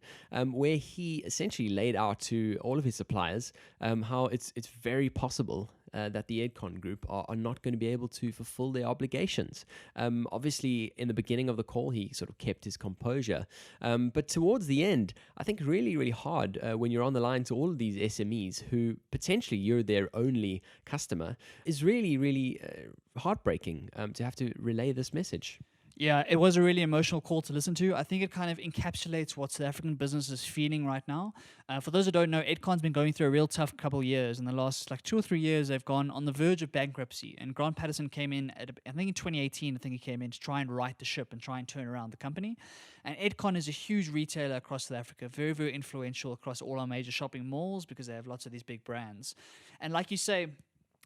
where he essentially laid out to all of his suppliers how it's very possible that the Edcon group are not going to be able to fulfill their obligations. Obviously, in the beginning of the call, he sort of kept his composure. But towards the end, I think really, really hard when you're on the line to all of these SMEs who potentially you're their only customer, is really, really heartbreaking to have to relay this message. Yeah, it was a really emotional call to listen to. I think it kind of encapsulates what South African business is feeling right now. For those who don't know, Edcon's been going through a real tough couple of years. In the last 2 or 3 years, they've gone on the verge of bankruptcy. And Grant Patterson came in, I think in 2018, he came in to try and right the ship and try and turn around the company. And Edcon is a huge retailer across South Africa, very, very influential across all our major shopping malls because they have lots of these big brands. And like you say,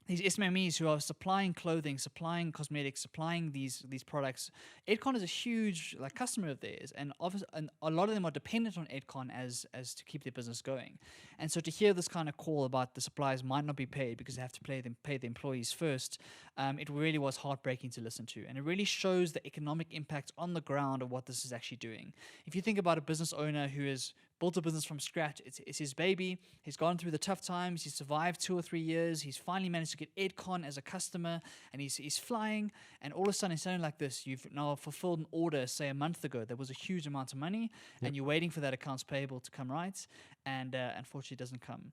these SMEs who are supplying clothing, supplying cosmetics, supplying these products, Edcon is a huge customer of theirs, and a lot of them are dependent on Edcon as to keep their business going. And so to hear this kind of call about the suppliers might not be paid because they have to pay the employees first, it really was heartbreaking to listen to, and it really shows the economic impact on the ground of what this is actually doing. If you think about a business owner who has built a business from scratch, it's his baby, he's gone through the tough times, he's survived 2 or 3 years, he's finally managed to get Edcon as a customer, and he's flying, and all of a sudden it's something like this. You've now fulfilled an order, say a month ago, that was a huge amount of money, and you're waiting for that accounts payable to come right, and unfortunately it doesn't come.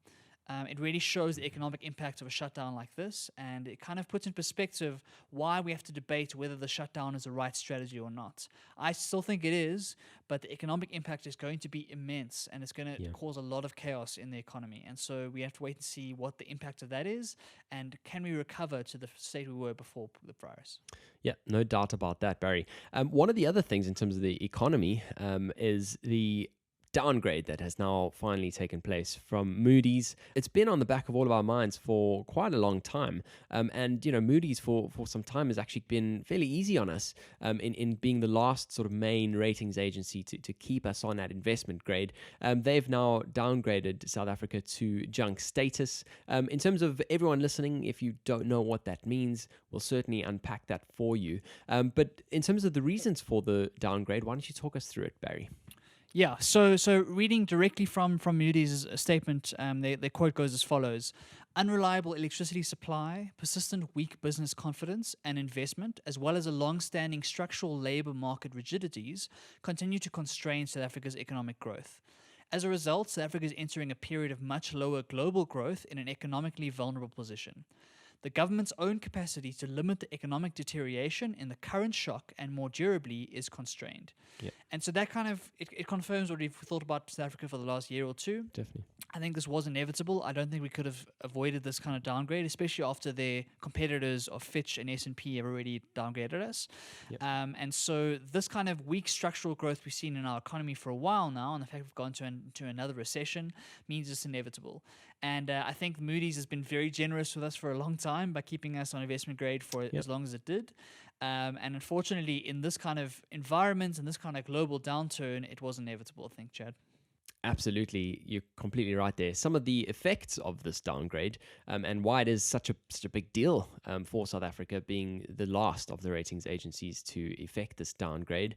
It really shows the economic impact of a shutdown like this, and it kind of puts in perspective why we have to debate whether the shutdown is the right strategy or not. I still think it is, but the economic impact is going to be immense, and it's going to cause a lot of chaos in the economy. And so we have to wait and see what the impact of that is, and can we recover to the state we were before the virus. Yeah, no doubt about that, Barry. One of the other things in terms of the economy is the downgrade that has now finally taken place from Moody's. It's been on the back of all of our minds for quite a long time. And Moody's for some time has actually been fairly easy on us in being the last sort of main ratings agency to keep us on that investment grade. They've now downgraded South Africa to junk status. In terms of everyone listening, if you don't know what that means, we'll certainly unpack that for you. But in terms of the reasons for the downgrade, why don't you talk us through it, Barry? Yeah, so reading directly from Moody's statement, their quote goes as follows: unreliable electricity supply, persistent weak business confidence and investment, as well as a long-standing structural labor market rigidities, continue to constrain South Africa's economic growth. As a result, South Africa is entering a period of much lower global growth in an economically vulnerable position. the government's own capacity to limit the economic deterioration in the current shock and more durably is constrained. Yeah. And so that kind of, it confirms what we've thought about South Africa for the last year or two. Definitely. I think this was inevitable. I don't think we could have avoided this kind of downgrade, especially after their competitors of Fitch and S&P have already downgraded us. Yep. And so this kind of weak structural growth we've seen in our economy for a while now, and the fact we've gone to another recession, means it's inevitable. And I think Moody's has been very generous with us for a long time by keeping us on investment grade for as long as it did. And unfortunately, in this kind of environment and this kind of global downturn, it was inevitable, I think, Chad. Absolutely, you're completely right there. Some of the effects of this downgrade and why it is such a big deal for South Africa being the last of the ratings agencies to effect this downgrade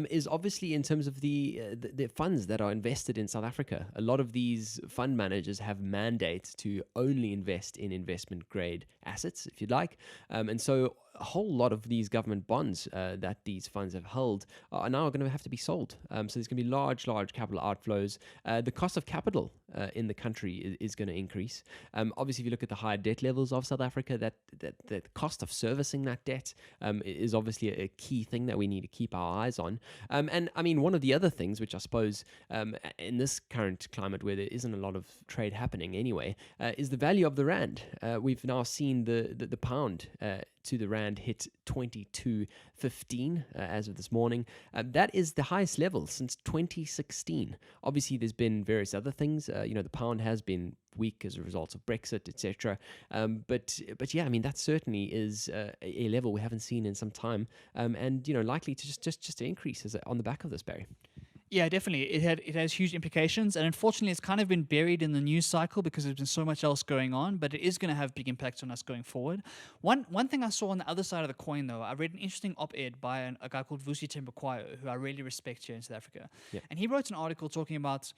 is obviously in terms of the funds that are invested in South Africa. A lot of these fund managers have mandates to only invest in investment grade assets, if you'd like, and so a whole lot of these government bonds that these funds have held are now going to have to be sold. So there's going to be large capital outflows. The cost of capital in the country is going to increase. Obviously, if you look at the higher debt levels of South Africa, that cost of servicing that debt is obviously a key thing that we need to keep our eyes on. And I mean, one of the other things, which I suppose in this current climate where there isn't a lot of trade happening anyway, is the value of the rand. We've now seen the pound to the rand hit 22.15 as of this morning. That is the highest level since 2016. Obviously, there's been various other things. The pound has been weak as a result of Brexit, etc. But yeah, I mean that certainly is a level we haven't seen in some time, and likely to just to increase on the back of this, Barry. Yeah, definitely. It has huge implications, and unfortunately, it's kind of been buried in the news cycle because there's been so much else going on. But it is going to have big impacts on us going forward. One thing I saw on the other side of the coin, though, I read an interesting op-ed by a guy called Vusi Thembekwayo, who I really respect here in South Africa, and he wrote an article talking about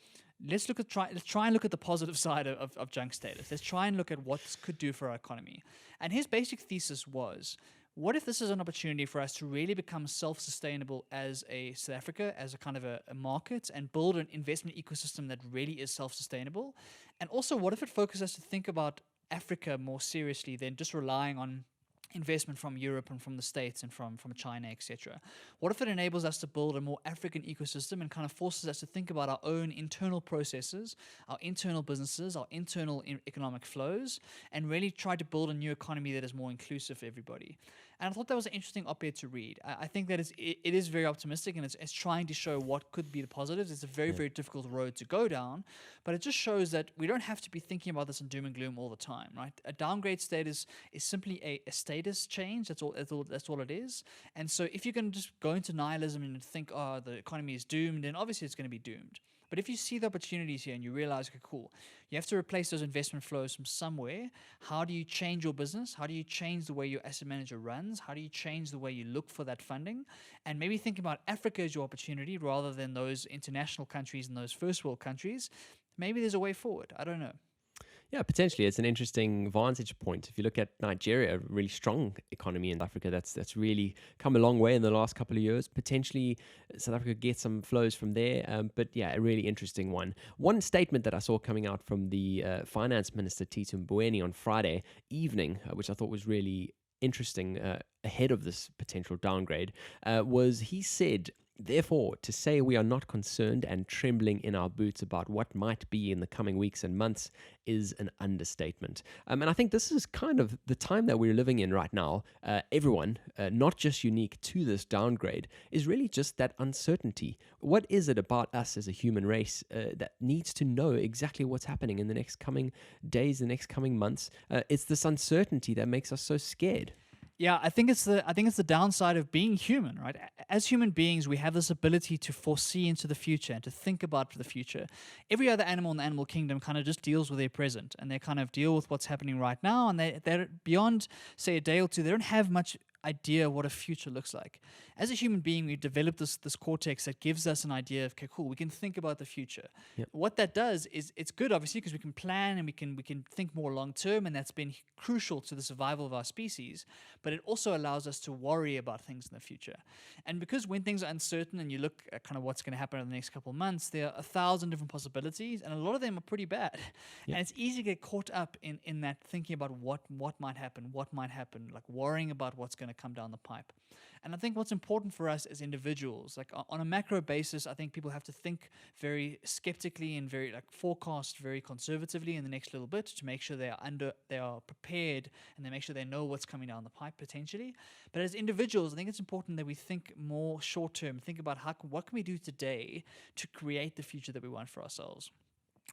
let's try and look at the positive side of junk status. Let's try and look at what this could do for our economy. And his basic thesis was, what if this is an opportunity for us to really become self-sustainable as a South Africa, as a kind of a market, and build an investment ecosystem that really is self-sustainable? And also, what if it focuses us to think about Africa more seriously than just relying on investment from Europe and from the States and from China, etc.? What if it enables us to build a more African ecosystem and kind of forces us to think about our own internal processes, our internal businesses, our internal economic flows, and really try to build a new economy that is more inclusive for everybody? And I thought that was an interesting op-ed to read. I think that it is very optimistic, and it's trying to show what could be the positives. It's a very, very difficult road to go down, but it just shows that we don't have to be thinking about this in doom and gloom all the time, right? A downgrade status is simply a status change. That's all it is. And so if you're going to just go into nihilism and think, oh, the economy is doomed, then obviously it's going to be doomed. But if you see the opportunities here and you realize, okay, cool, you have to replace those investment flows from somewhere. How do you change your business? How do you change the way your asset manager runs? How do you change the way you look for that funding? And maybe think about Africa as your opportunity rather than those international countries and those first world countries. Maybe there's a way forward. I don't know. Yeah, potentially. It's an interesting vantage point. If you look at Nigeria, a really strong economy in Africa that's really come a long way in the last couple of years. Potentially, South Africa gets some flows from there. But yeah, a really interesting one. One statement that I saw coming out from the Finance Minister, Tito Mboweni, on Friday evening, which I thought was really interesting ahead of this potential downgrade, was he said, therefore, to say we are not concerned and trembling in our boots about what might be in the coming weeks and months is an understatement. And I think this is kind of the time that we're living in right now. Everyone, not just unique to this downgrade, is really just that uncertainty. What is it about us as a human race that needs to know exactly what's happening in the next coming days, the next coming months? It's this uncertainty that makes us so scared. Yeah, I think it's the downside of being human, right? As human beings, we have this ability to foresee into the future and to think about the future. Every other animal in the animal kingdom kind of just deals with their present, and they kind of deal with what's happening right now, and they're beyond, say, a day or two, they don't have much idea of what a future looks like. As a human being, we've developed this cortex that gives us an idea of, okay, cool, we can think about the future. Yep. What that does is it's good, obviously, because we can plan and we can think more long term, and that's been crucial to the survival of our species. But it also allows us to worry about things in the future. And because when things are uncertain and you look at kind of what's going to happen in the next couple of months, there are 1,000 different possibilities, and a lot of them are pretty bad. Yep. And it's easy to get caught up in that thinking about what might happen, like worrying about what's going to come down the pipe. And I think what's important for us as individuals, like on a macro basis, I think people have to think very skeptically and very forecast very conservatively in the next little bit to make sure they are prepared, and they make sure they know what's coming down the pipe potentially. But as individuals, I think it's important that we think more short term, think about what can we do today to create the future that we want for ourselves.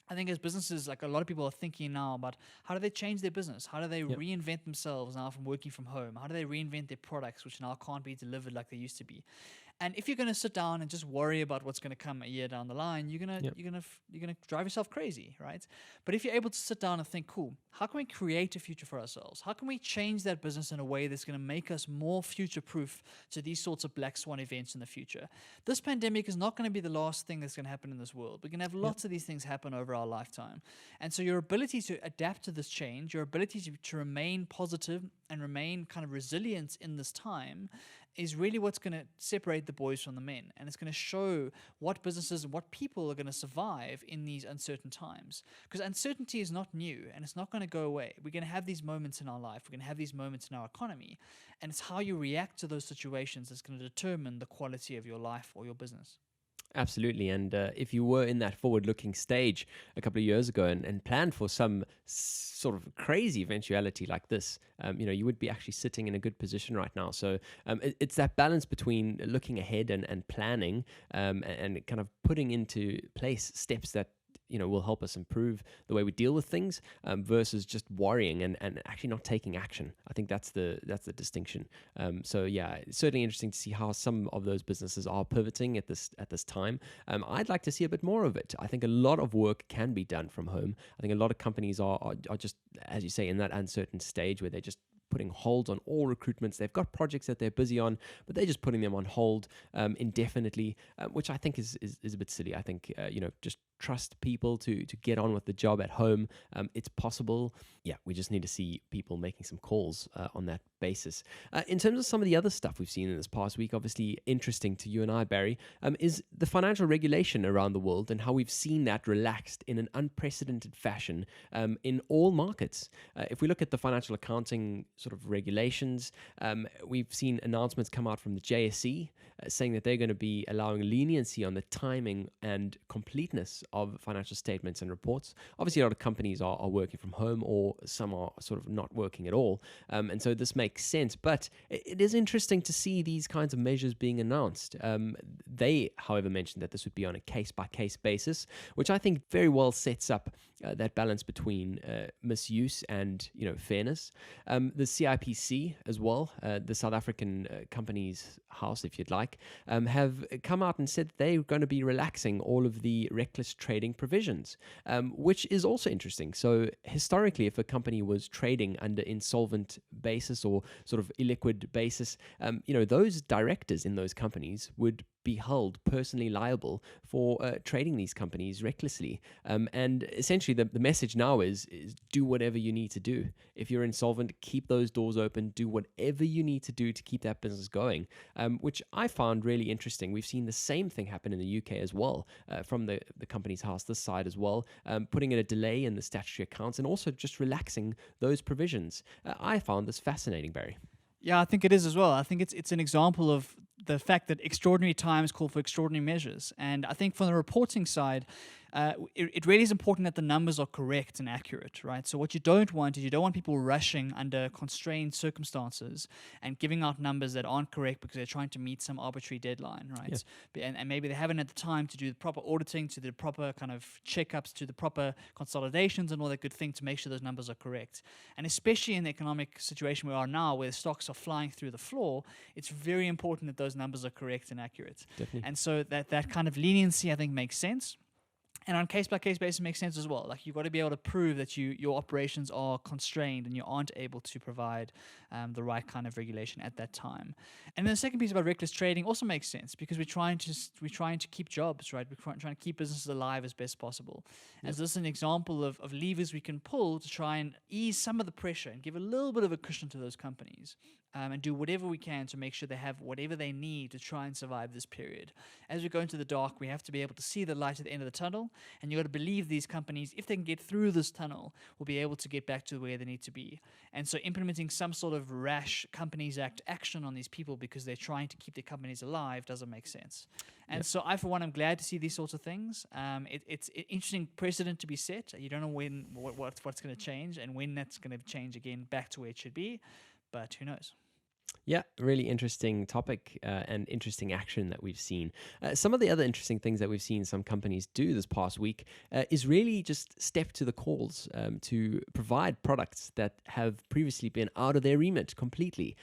I think as businesses, like a lot of people are thinking now about how do they change their business? How do they reinvent themselves now from working from home? How do they reinvent their products, which now can't be delivered like they used to be? And if you're going to sit down and just worry about what's going to come a year down the line, you're gonna drive yourself crazy, right? But if you're able to sit down and think, cool, how can we create a future for ourselves? How can we change that business in a way that's going to make us more future-proof to these sorts of black swan events in the future? This pandemic is not going to be the last thing that's going to happen in this world. We're going to have lots of these things happen over our lifetime. And so your ability to adapt to this change, your ability to remain positive and remain kind of resilient in this time is really what's going to separate the boys from the men. And it's going to show what businesses and what people are going to survive in these uncertain times. Because uncertainty is not new, and it's not going to go away. We're going to have these moments in our life. We're going to have these moments in our economy. And it's how you react to those situations that's going to determine the quality of your life or your business. Absolutely. And if you were in that forward-looking stage a couple of years ago and planned for some sort of crazy eventuality like this, you would be actually sitting in a good position right now. So it's that balance between looking ahead and planning and kind of putting into place steps that will help us improve the way we deal with things versus just worrying and actually not taking action. I think that's the distinction. So yeah, it's certainly interesting to see how some of those businesses are pivoting at this time. I'd like to see a bit more of it. I think a lot of work can be done from home. I think a lot of companies are just, as you say, in that uncertain stage where they're just putting holds on all recruitments. They've got projects that they're busy on, but they're just putting them on hold indefinitely, which I think is a bit silly. I think just trust people to get on with the job at home. It's possible. Yeah, we just need to see people making some calls on that basis. In terms of some of the other stuff we've seen in this past week, obviously interesting to you and I, Barry, is the financial regulation around the world and how we've seen that relaxed in an unprecedented fashion in all markets. If we look at the financial accounting sort of regulations, we've seen announcements come out from the JSE saying that they're going to be allowing leniency on the timing and completeness of financial statements and reports. Obviously, a lot of companies are working from home, or some are sort of not working at all. And so this makes sense. But it is interesting to see these kinds of measures being announced. They, however, mentioned that this would be on a case-by-case basis, which I think very well sets up that balance between misuse and fairness. The CIPC as well, the South African Companies House, if you'd like, have come out and said they're going to be relaxing all of the reckless trading provisions, which is also interesting. So historically, if a company was trading under insolvent basis or sort of illiquid basis, those directors in those companies would be held personally liable for trading these companies recklessly. And essentially the message now is do whatever you need to do. If you're insolvent, keep those doors open, do whatever you need to do to keep that business going, which I found really interesting. We've seen the same thing happen in the UK as well, from the Companies House this side as well, putting in a delay in the statutory accounts and also just relaxing those provisions. I found this fascinating, Barry. Yeah, I think it is as well. I think it's an example of the fact that extraordinary times call for extraordinary measures. And I think from the reporting side, it really is important that the numbers are correct and accurate, right? So what you don't want is you don't want people rushing under constrained circumstances and giving out numbers that aren't correct because they're trying to meet some arbitrary deadline, right? Yeah. And maybe they haven't had the time to do the proper auditing, to the proper kind of checkups, to the proper consolidations and all that good thing to make sure those numbers are correct. And especially in the economic situation we are now, where stocks are flying through the floor, it's very important that those numbers are correct and accurate. Definitely. And so that kind of leniency, I think, makes sense. And on case-by-case basis, it makes sense as well. Like, you've got to be able to prove that your operations are constrained and you aren't able to provide the right kind of regulation at that time. And then the second piece about reckless trading also makes sense, because we're trying to keep jobs, right? We're trying to keep businesses alive as best possible. And so this is an example of levers we can pull to try and ease some of the pressure and give a little bit of a cushion to those companies, and do whatever we can to make sure they have whatever they need to try and survive this period. As we go into the dark, we have to be able to see the light at the end of the tunnel, and you've got to believe these companies, if they can get through this tunnel, will be able to get back to where they need to be. And so implementing some sort of rash Companies Act action on these people because they're trying to keep their companies alive doesn't make sense. And so I, for one, I'm glad to see these sorts of things. It's an interesting precedent to be set. You don't know what's going to change and when that's going to change again back to where it should be, but who knows? Yeah, really interesting topic and interesting action that we've seen. Some of the other interesting things that we've seen some companies do this past week is really just step to the calls to provide products that have previously been out of their remit completely.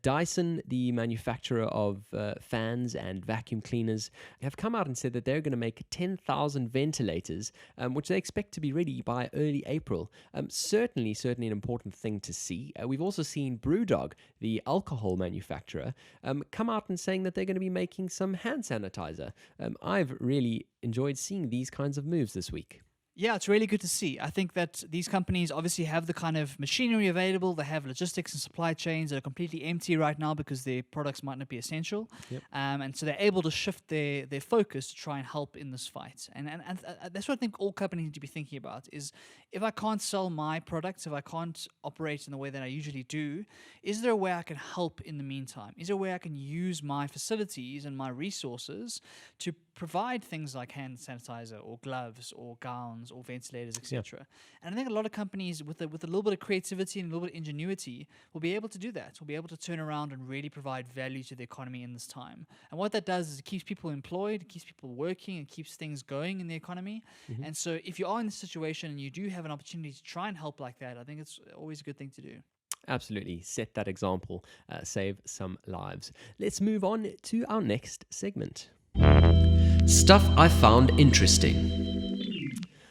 Dyson, the manufacturer of fans and vacuum cleaners, have come out and said that they're going to make 10,000 ventilators, which they expect to be ready by early April. Certainly an important thing to see. We've also seen Brewdog, the alcohol manufacturer, come out and saying that they're going to be making some hand sanitizer. I've really enjoyed seeing these kinds of moves this week. Yeah, it's really good to see. I think that these companies obviously have the kind of machinery available. They have logistics and supply chains that are completely empty right now because their products might not be essential. Yep. And so they're able to shift their focus to try and help in this fight. And that's what I think all companies need to be thinking about is, if I can't sell my products, if I can't operate in the way that I usually do, is there a way I can help in the meantime? Is there a way I can use my facilities and my resources to provide things like hand sanitizer or gloves or gowns or ventilators, etc. And I think a lot of companies with a little bit of creativity and a little bit of ingenuity will be able to do that. Will be able to turn around and really provide value to the economy in this time. And what that does is it keeps people employed, it keeps people working, and keeps things going in the economy. Mm-hmm. And so if you are in this situation and you do have an opportunity to try and help like that, I think it's always a good thing to do. Absolutely. Set that example. Save some lives. Let's move on to our next segment. Stuff I found interesting.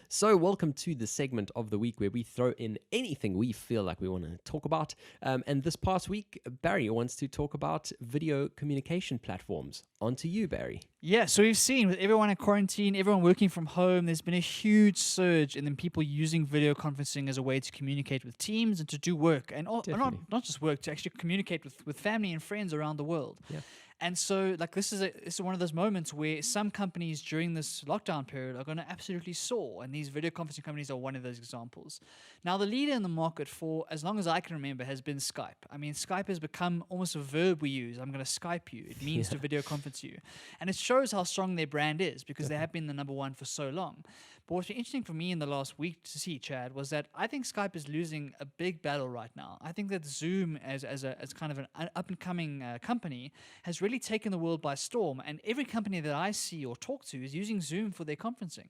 So welcome to the segment of the week where we throw in anything we feel like we want to talk about. And this past week, Barry wants to talk about video communication platforms. On to you, Barry. Yeah, so we've seen with everyone in quarantine, everyone working from home, there's been a huge surge in people using video conferencing as a way to communicate with teams and to do work. And not just work, to actually communicate with family and friends around the world. Yeah. And so, this is one of those moments where some companies during this lockdown period are going to absolutely soar, and these video conferencing companies are one of those examples. Now, the leader in the market for as long as I can remember has been Skype. I mean, Skype has become almost a verb we use. I'm going to Skype you. It means to video conference you. And it shows how strong their brand is because they have been the number one for so long. But what's been interesting for me in the last week to see, Chad, was that I think Skype is losing a big battle right now. I think that Zoom, as kind of an up-and-coming company, has really taken the world by storm. And every company that I see or talk to is using Zoom for their conferencing.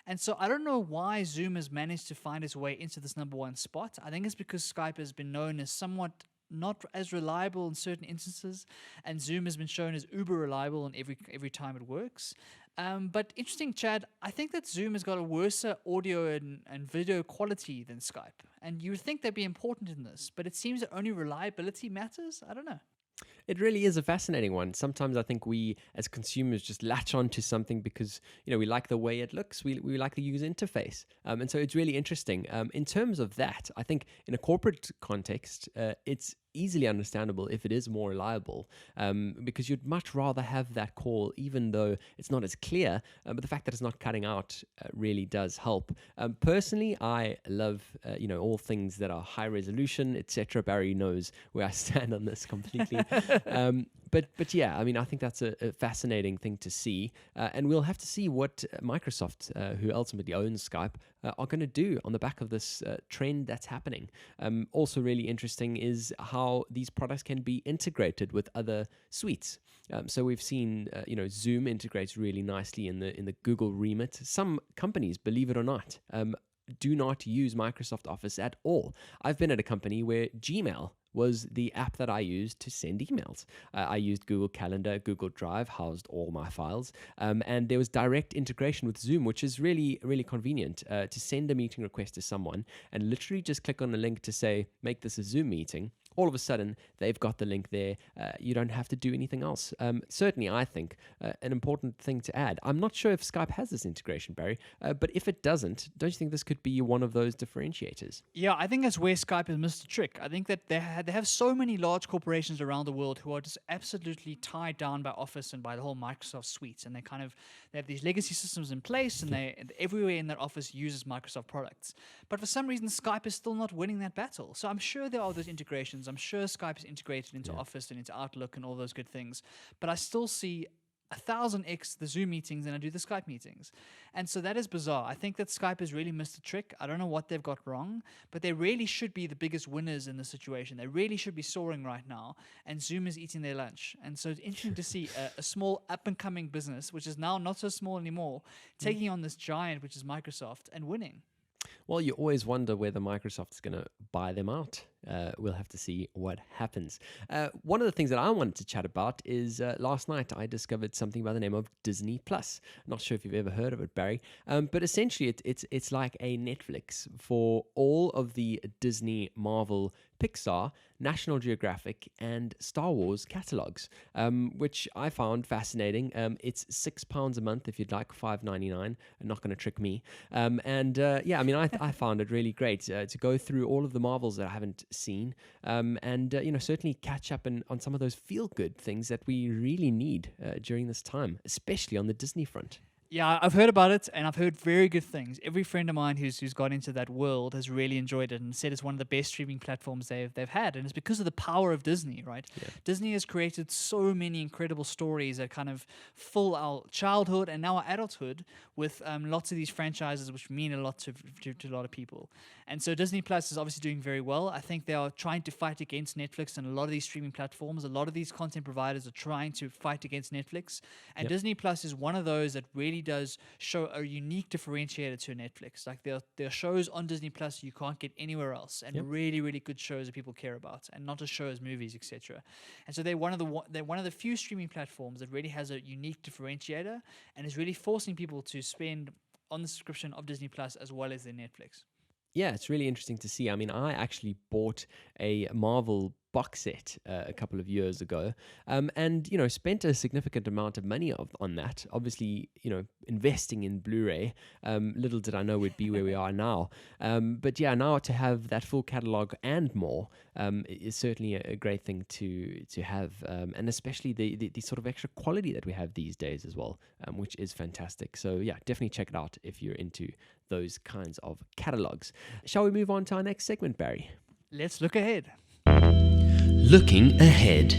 And so I don't know why Zoom has managed to find its way into this number one spot. I think it's because Skype has been known as somewhat not as reliable in certain instances, and Zoom has been shown as uber reliable in every time it works. But interesting, Chad, I think that Zoom has got a worse audio and video quality than Skype. And you would think they'd be important in this, but it seems that only reliability matters. I don't know. It really is a fascinating one. Sometimes I think we as consumers just latch on to something because, we like the way it looks. We like the user interface. And so it's really interesting. In terms of that, I think in a corporate context, it's easily understandable if it is more reliable, because you'd much rather have that call, even though it's not as clear, but the fact that it's not cutting out really does help. Personally, I love, all things that are high resolution, etc. Barry knows where I stand on this completely. But yeah, I mean, I think that's a fascinating thing to see. And we'll have to see what Microsoft, who ultimately owns Skype, are going to do on the back of this trend that's happening. Also really interesting is how these products can be integrated with other suites. So we've seen, Zoom integrates really nicely in the Google remit. Some companies, believe it or not, do not use Microsoft Office at all. I've been at a company where Gmail was the app that I used to send emails. I used Google Calendar, Google Drive, housed all my files, and there was direct integration with Zoom, which is really, really convenient to send a meeting request to someone and literally just click on a link to say, make this a Zoom meeting. All of a sudden, they've got the link there. You don't have to do anything else. Certainly, I think an important thing to add. I'm not sure if Skype has this integration, Barry, but if it doesn't, don't you think this could be one of those differentiators? Yeah, I think that's where Skype has missed the trick. I think that they have so many large corporations around the world who are just absolutely tied down by Office and by the whole Microsoft suite, and they have these legacy systems in place, and everywhere in that office uses Microsoft products. But for some reason, Skype is still not winning that battle. So I'm sure there are those integrations. I'm sure Skype is integrated into Office and into Outlook and all those good things. But I still see 1000x the Zoom meetings than I do the Skype meetings. And so that is bizarre. I think that Skype has really missed the trick. I don't know what they've got wrong, but they really should be the biggest winners in this situation. They really should be soaring right now, and Zoom is eating their lunch. And so it's interesting to see a small up-and-coming business, which is now not so small anymore, taking on this giant, which is Microsoft, and winning. Well, you always wonder whether Microsoft's going to buy them out. We'll have to see what happens. One of the things that I wanted to chat about is last night I discovered something by the name of Disney Plus. Not sure if you've ever heard of it, Barry, but essentially it's like a Netflix for all of the Disney, Marvel, Pixar, National Geographic, and Star Wars catalogs, which I found fascinating. It's £6 a month if you'd like, $5.99. Not going to trick me. I found it really great to go through all of the Marvels that I haven't seen, and certainly catch up on some of those feel-good things that we really need during this time, especially on the Disney front. Yeah, I've heard about it, and I've heard very good things. Every friend of mine who's got into that world has really enjoyed it and said it's one of the best streaming platforms they've had, and it's because of the power of Disney, right? Yeah. Disney has created so many incredible stories that kind of fill our childhood and now our adulthood with lots of these franchises which mean a lot to a lot of people. And so Disney Plus is obviously doing very well. I think they are trying to fight against Netflix and a lot of these streaming platforms. A lot of these content providers are trying to fight against Netflix, and Disney Plus is one of those that really does show a unique differentiator to Netflix. Like there are shows on Disney Plus you can't get anywhere else, and really, really good shows that people care about, and not just shows, movies, etc. And so they're one of the few streaming platforms that really has a unique differentiator and is really forcing people to spend on the subscription of Disney Plus as well as their Netflix. Yeah, it's really interesting to see. I mean, I actually bought a Marvel box set a couple of years ago, and spent a significant amount of money on that. Obviously, investing in Blu-ray. Little did I know we'd be where we are now. But yeah, now to have that full catalog and more is certainly a great thing to have, and especially the sort of extra quality that we have these days as well, which is fantastic. So yeah, definitely check it out if you're into those kinds of catalogs. Shall we move on to our next segment, Barry? Let's look ahead. Looking ahead.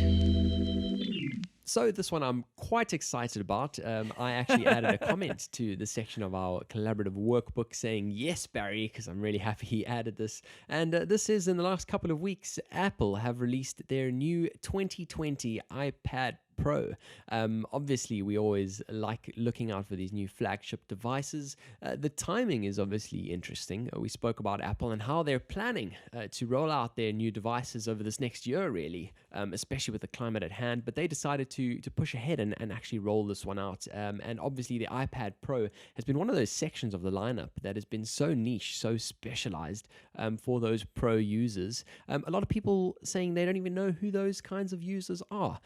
So this one I'm quite excited about. I actually added a comment to the section of our collaborative workbook saying, yes, Barry, because I'm really happy he added this. And this is in the last couple of weeks, Apple have released their new 2020 iPad Pro. Obviously, we always like looking out for these new flagship devices. The timing is obviously interesting. We spoke about Apple and how they're planning to roll out their new devices over this next year, really, especially with the climate at hand. But they decided to push ahead and actually roll this one out. And obviously, the iPad Pro has been one of those sections of the lineup that has been so niche, so specialized for those pro users. A lot of people saying they don't even know who those kinds of users are.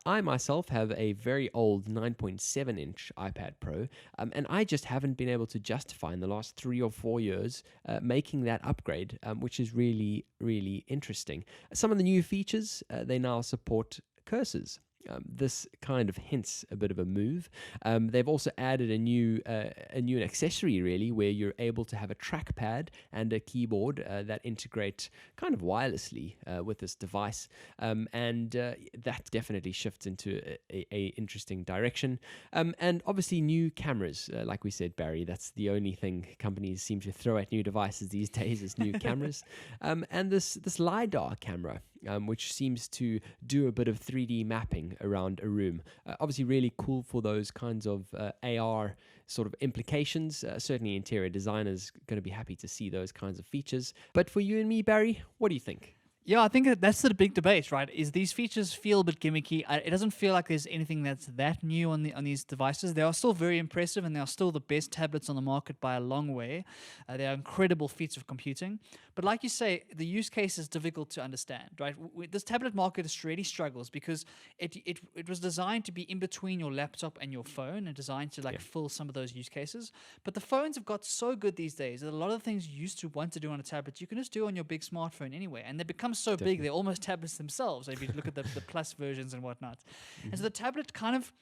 I myself have a very old 9.7-inch iPad Pro, and I just haven't been able to justify in the last 3 or 4 years making that upgrade, which is really, really interesting. Some of the new features, they now support cursors. This kind of hints a bit of a move. They've also added a new accessory, really, where you're able to have a trackpad and a keyboard that integrate kind of wirelessly with this device, and that definitely shifts into a interesting direction. And obviously, new cameras, like we said, Barry. That's the only thing companies seem to throw at new devices these days is new cameras. And this LiDAR camera. which seems to do a bit of 3D mapping around a room. Obviously, really cool for those kinds of AR sort of implications. Certainly, interior designers going to be happy to see those kinds of features. But for you and me, Barry, what do you think? Yeah, I think that's the big debate, right? Is these features feel a bit gimmicky? It doesn't feel like there's anything that's that new on these devices. They are still very impressive, and they are still the best tablets on the market by a long way. They are incredible feats of computing. But like you say, the use case is difficult to understand, right? This tablet market really struggles because it was designed to be in between your laptop and your phone, and designed to fill some of those use cases. But the phones have got so good these days that a lot of the things you used to want to do on a tablet, you can just do on your big smartphone anyway, and they become so big they're almost tablets themselves if you look at the plus versions and whatnot. And so the tablet kind of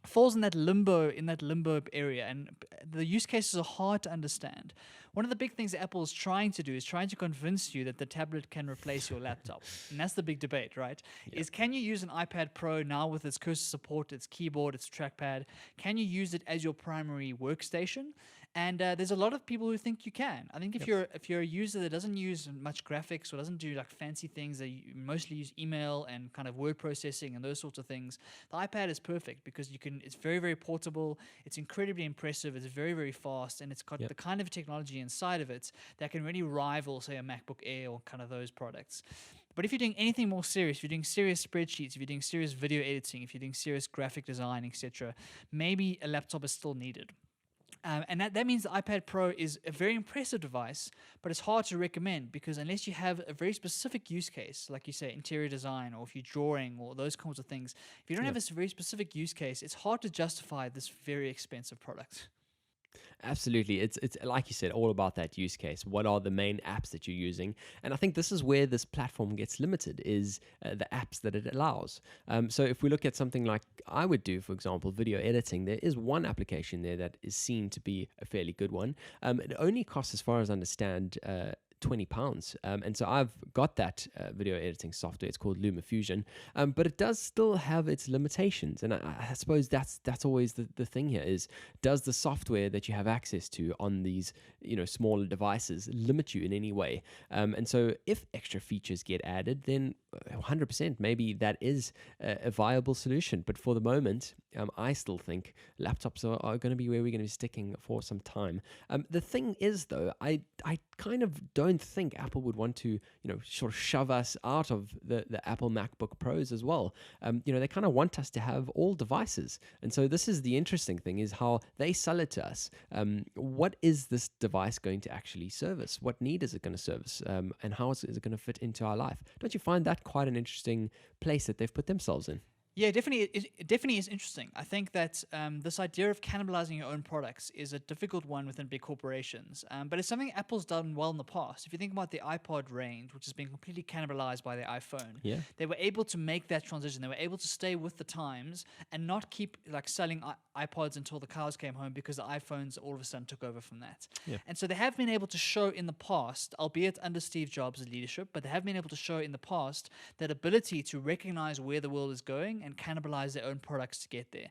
falls in that limbo area, and the use cases are hard to understand. One of the big things Apple is trying to do is trying to convince you that the tablet can replace your laptop. And that's the big debate, right? Is can you use an iPad Pro now with its cursor support, its keyboard, its trackpad? Can you use it as your primary workstation? And there's a lot of people who think you can. I think if you're a user that doesn't use much graphics or doesn't do like fancy things, that you mostly use email and kind of word processing and those sorts of things, the iPad is perfect because it's very, very portable, it's incredibly impressive, it's very, very fast, and it's got the kind of technology inside of it that can really rival, say, a MacBook Air or kind of those products. But if you're doing anything more serious, if you're doing serious spreadsheets, if you're doing serious video editing, if you're doing serious graphic design, etc., maybe a laptop is still needed. And that means the iPad Pro is a very impressive device, but it's hard to recommend because unless you have a very specific use case, like you say, interior design, or if you're drawing or those kinds of things, if you don't have a very specific use case, it's hard to justify this very expensive product. Absolutely. It's like you said, all about that use case. What are the main apps that you're using? And I think this is where this platform gets limited, is the apps that it allows. So if we look at something like I would do, for example, video editing, there is one application there that is seen to be a fairly good one. It only costs, as far as I understand, £20. And so I've got that video editing software. It's called LumaFusion, but it does still have its limitations. And I suppose that's always the thing here is, does the software that you have access to on these smaller devices limit you in any way? And so if extra features get added, then 100% maybe that is a viable solution. But for the moment, I still think laptops are going to be where we're going to be sticking for some time. The thing is, though, I kind of don't think Apple would want to, sort of shove us out of the Apple MacBook Pros as well. They kind of want us to have all devices. And so this is the interesting thing, is how they sell it to us. What is this device going to actually service? What need is it going to service? And how is it going to fit into our life? Don't you find that quite an interesting place that they've put themselves in? Yeah, definitely. It definitely is interesting. I think that this idea of cannibalizing your own products is a difficult one within big corporations, but it's something Apple's done well in the past. If you think about the iPod range, which has been completely cannibalized by the iPhone, they were able to make that transition. They were able to stay with the times and not keep selling iPods until the cows came home, because the iPhones all of a sudden took over from that. And so they have been able to show in the past, albeit under Steve Jobs' leadership, but they have been able to show in the past that ability to recognize where the world is going and cannibalize their own products to get there.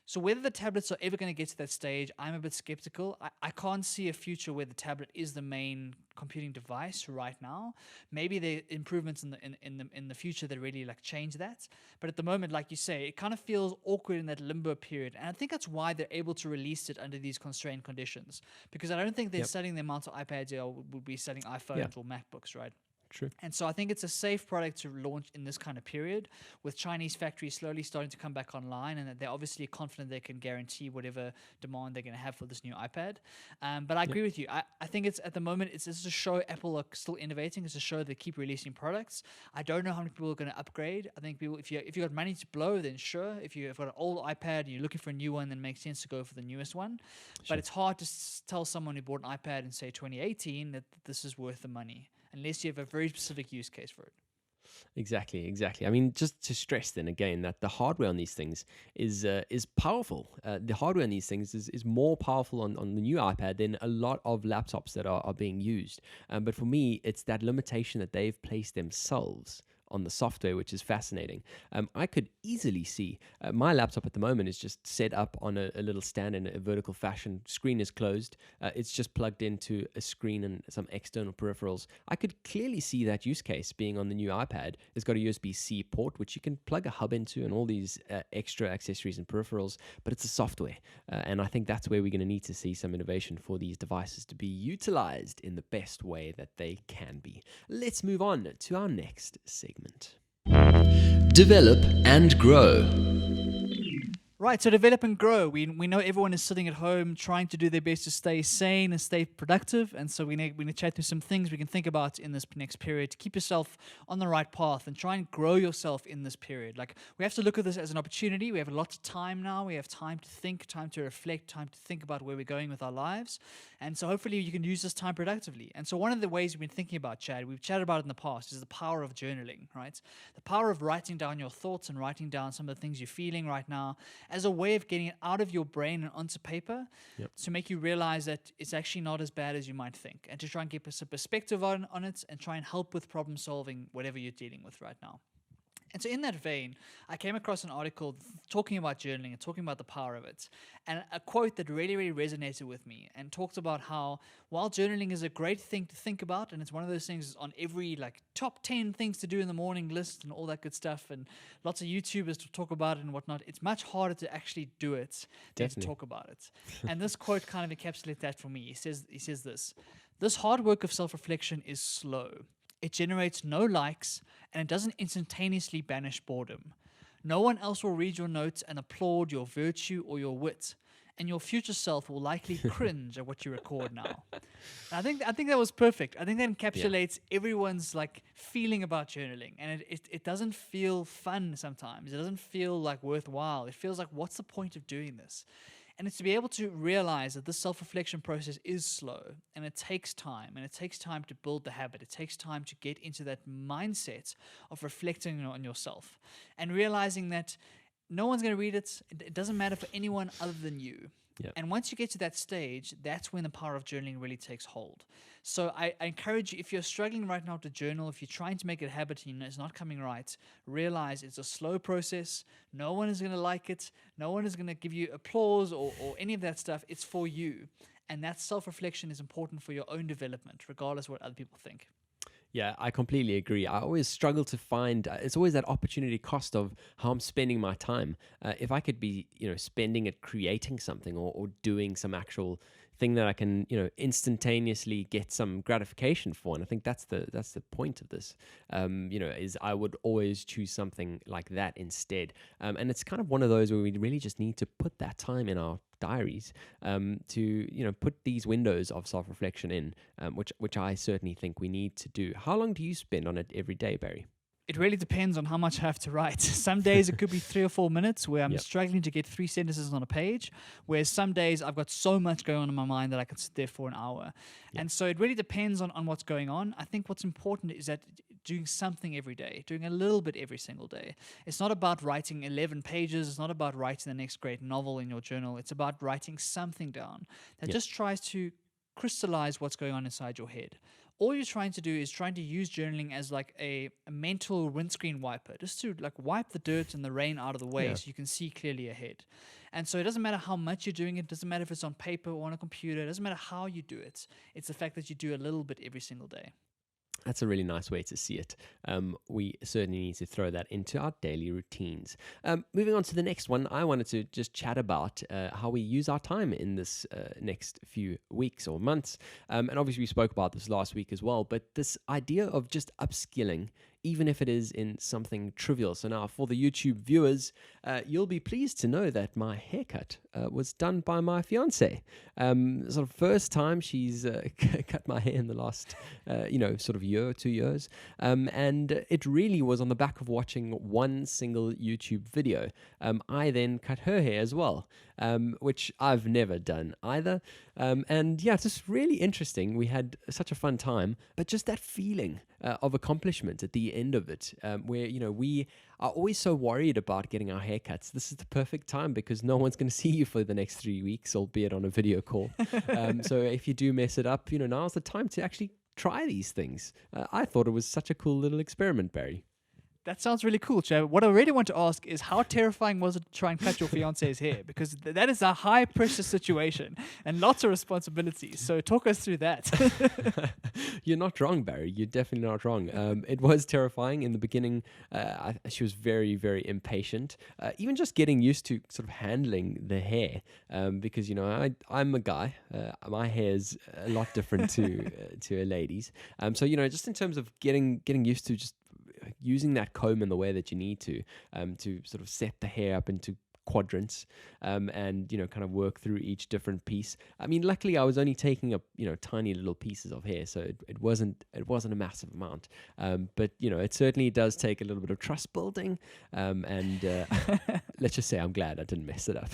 So whether the tablets are ever going to get to that stage, I'm a bit skeptical. I can't see a future where the tablet is the main computing device right now. Maybe there are improvements in the future that really change that. But at the moment, like you say, it kind of feels awkward in that limbo period. And I think that's why they're able to release it under these constrained conditions. Because I don't think they're selling the amount of iPads or would be selling iPhones or MacBooks, right? True. And so I think it's a safe product to launch in this kind of period, with Chinese factories slowly starting to come back online, and that they're obviously confident they can guarantee whatever demand they're going to have for this new iPad. But I agree with you. I think it's, at the moment, it's just to show Apple are still innovating. It's to show they keep releasing products. I don't know how many people are going to upgrade. I think people, if you got money to blow, then sure. If you've got an old iPad and you're looking for a new one, then it makes sense to go for the newest one. But it's hard to tell someone who bought an iPad in, say, 2018 that this is worth the money, unless you have a very specific use case for it. Exactly. I mean, just to stress then again that the hardware on these things is powerful. The hardware on these things is more powerful on the new iPad than a lot of laptops that are being used. But for me, it's that limitation that they've placed themselves on the software, which is fascinating. I could easily see my laptop at the moment is just set up on a little stand in a vertical fashion. Screen is closed. It's just plugged into a screen and some external peripherals. I could clearly see that use case being on the new iPad. It's got a USB-C port, which you can plug a hub into and all these extra accessories and peripherals, but it's a software. And I think that's where we're going to need to see some innovation for these devices to be utilized in the best way that they can be. Let's move on to our next segment. Develop and grow. Right, so develop and grow. We know everyone is sitting at home trying to do their best to stay sane and stay productive, and so we need to chat through some things we can think about in this next period to keep yourself on the right path and try and grow yourself in this period. Like, we have to look at this as an opportunity. We have a lot of time now. We have time to think, time to reflect, time to think about where we're going with our lives, and so hopefully you can use this time productively. And so one of the ways we've been thinking about, Chad, we've chatted about it in the past, is the power of journaling, right? The power of writing down your thoughts and writing down some of the things you're feeling right now, as a way of getting it out of your brain and onto paper to make you realize that it's actually not as bad as you might think, and to try and get some perspective on it and try and help with problem solving, whatever you're dealing with right now. And so in that vein, I came across an article talking about journaling and talking about the power of it, and a quote that really, really resonated with me, and talked about how while journaling is a great thing to think about, and it's one of those things on every top 10 things to do in the morning list and all that good stuff, and lots of YouTubers to talk about it and whatnot, it's much harder to actually do it than to talk about it. And this quote kind of encapsulates that for me. He says this hard work of self-reflection is slow. It generates no likes, and it doesn't instantaneously banish boredom. No one else will read your notes and applaud your virtue or your wit, and your future self will likely cringe at what you record now. And I think that was perfect. I think that encapsulates everyone's feeling about journaling, and it doesn't feel fun sometimes. It doesn't feel worthwhile. It feels like, what's the point of doing this? And it's to be able to realize that this self-reflection process is slow, and it takes time, to build the habit. It takes time to get into that mindset of reflecting on yourself and realizing that no one's going to read it. It doesn't matter for anyone other than you. Yep. And once you get to that stage, that's when the power of journaling really takes hold. So I encourage you, if you're struggling right now to journal, if you're trying to make it a habit and it's not coming right, realize it's a slow process. No one is going to like it. No one is going to give you applause or any of that stuff. It's for you. And that self-reflection is important for your own development, regardless of what other people think. Yeah, I completely agree. I always struggle to find, it's always that opportunity cost of how I'm spending my time. If I could be, spending it creating something or doing some actual thing that I can, instantaneously get some gratification for. And I think that's the point of this, is I would always choose something like that instead. And it's kind of one of those where we really just need to put that time in our diaries to put these windows of self-reflection in, which I certainly think we need to do. How long do you spend on it every day, Barry? It really depends on how much I have to write. Some days it could be 3 or 4 minutes where I'm struggling to get 3 sentences on a page, whereas some days I've got so much going on in my mind that I could sit there for an hour. And so it really depends on what's going on. I think what's important is that doing something every day, doing a little bit every single day. It's not about writing 11 pages. It's not about writing the next great novel in your journal. It's about writing something down that just tries to crystallize what's going on inside your head. All you're trying to do is trying to use journaling as a mental windscreen wiper, just to wipe the dirt and the rain out of the way so you can see clearly ahead. And so it doesn't matter how much you're doing it. It doesn't matter if it's on paper or on a computer. It doesn't matter how you do it. It's the fact that you do a little bit every single day. That's a really nice way to see it. We certainly need to throw that into our daily routines. Moving on to the next one, I wanted to just chat about how we use our time in this next few weeks or months. And obviously we spoke about this last week as well, but this idea of just upskilling, even if it is in something trivial. So now for the YouTube viewers, you'll be pleased to know that my haircut was done by my fiance. Sort of first time she's cut my hair in the last, sort of year or 2 years. And it really was on the back of watching one single YouTube video. I then cut her hair as well, which I've never done either. And yeah, it's just really interesting. We had such a fun time, but just that feeling of accomplishment at the end of it, where, we are always so worried about getting our haircuts. This is the perfect time because no one's going to see you for the next 3 weeks, albeit on a video call. So if you do mess it up, now's the time to actually try these things. I thought it was such a cool little experiment, Barry. That sounds really cool, Chad. What I really want to ask is how terrifying was it to try and cut your fiance's hair? Because that is a high pressure situation and lots of responsibilities. So talk us through that. You're not wrong, Barry. You're definitely not wrong. It was terrifying in the beginning. She was very, very impatient. Even just getting used to sort of handling the hair, because I'm a guy. My hair's a lot different to a lady's. So just in terms of getting used to just using that comb in the way that you need to sort of set the hair up into quadrants, and kind of work through each different piece. I mean, luckily I was only taking up tiny little pieces of hair, so it wasn't a massive amount, but it certainly does take a little bit of trust building, and let's just say I'm glad I didn't mess it up.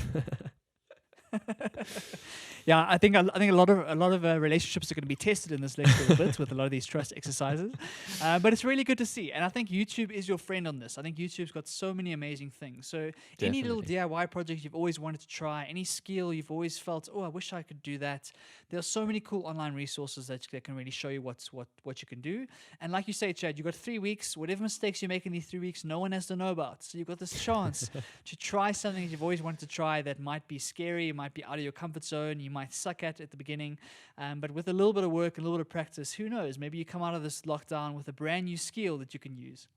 Yeah, I think a lot of relationships are going to be tested in this next little bit with a lot of these trust exercises, but it's really good to see. And I think YouTube is your friend on this. I think YouTube's got so many amazing things. So any little DIY project you've always wanted to try, any skill you've always felt, I wish I could do that. There are so many cool online resources that can really show you what you can do. And like you say, Chad, you've got 3 weeks. Whatever mistakes you make in these 3 weeks, no one has to know about. So you've got this chance to try something that you've always wanted to try that might be scary, might be out of your comfort zone, you might suck at the beginning, but with a little bit of work and a little bit of practice, who knows, maybe you come out of this lockdown with a brand new skill that you can use.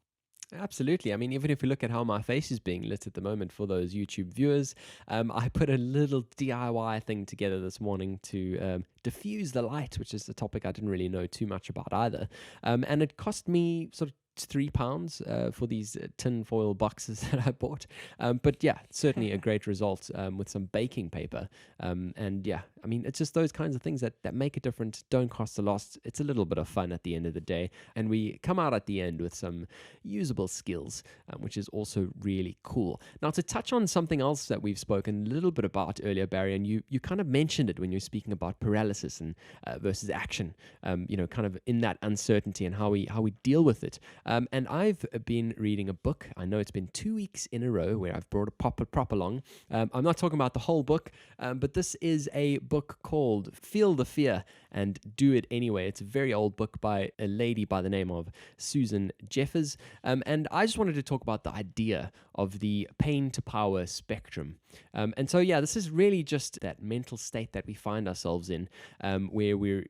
Absolutely. I mean, even if you look at how my face is being lit at the moment for those YouTube viewers, I put a little DIY thing together this morning to diffuse the light, which is a topic I didn't really know too much about either, and it cost me sort of £3 for these tin foil boxes that I bought, but yeah, certainly a great result with some baking paper, and yeah, I mean, it's just those kinds of things that make a difference, don't cost a lot. It's a little bit of fun at the end of the day, and we come out at the end with some usable skills, which is also really cool. Now, to touch on something else that we've spoken a little bit about earlier, Barry, and you kind of mentioned it when you're speaking about paralysis and versus action, kind of in that uncertainty and how we deal with it. And I've been reading a book. I know it's been 2 weeks in a row where I've brought a prop along. I'm not talking about the whole book, but this is a book called Feel the Fear and Do It Anyway. It's a very old book by a lady by the name of Susan Jeffers. And I just wanted to talk about the idea of the pain to power spectrum. And so, yeah, this is really just that mental state that we find ourselves in, where we're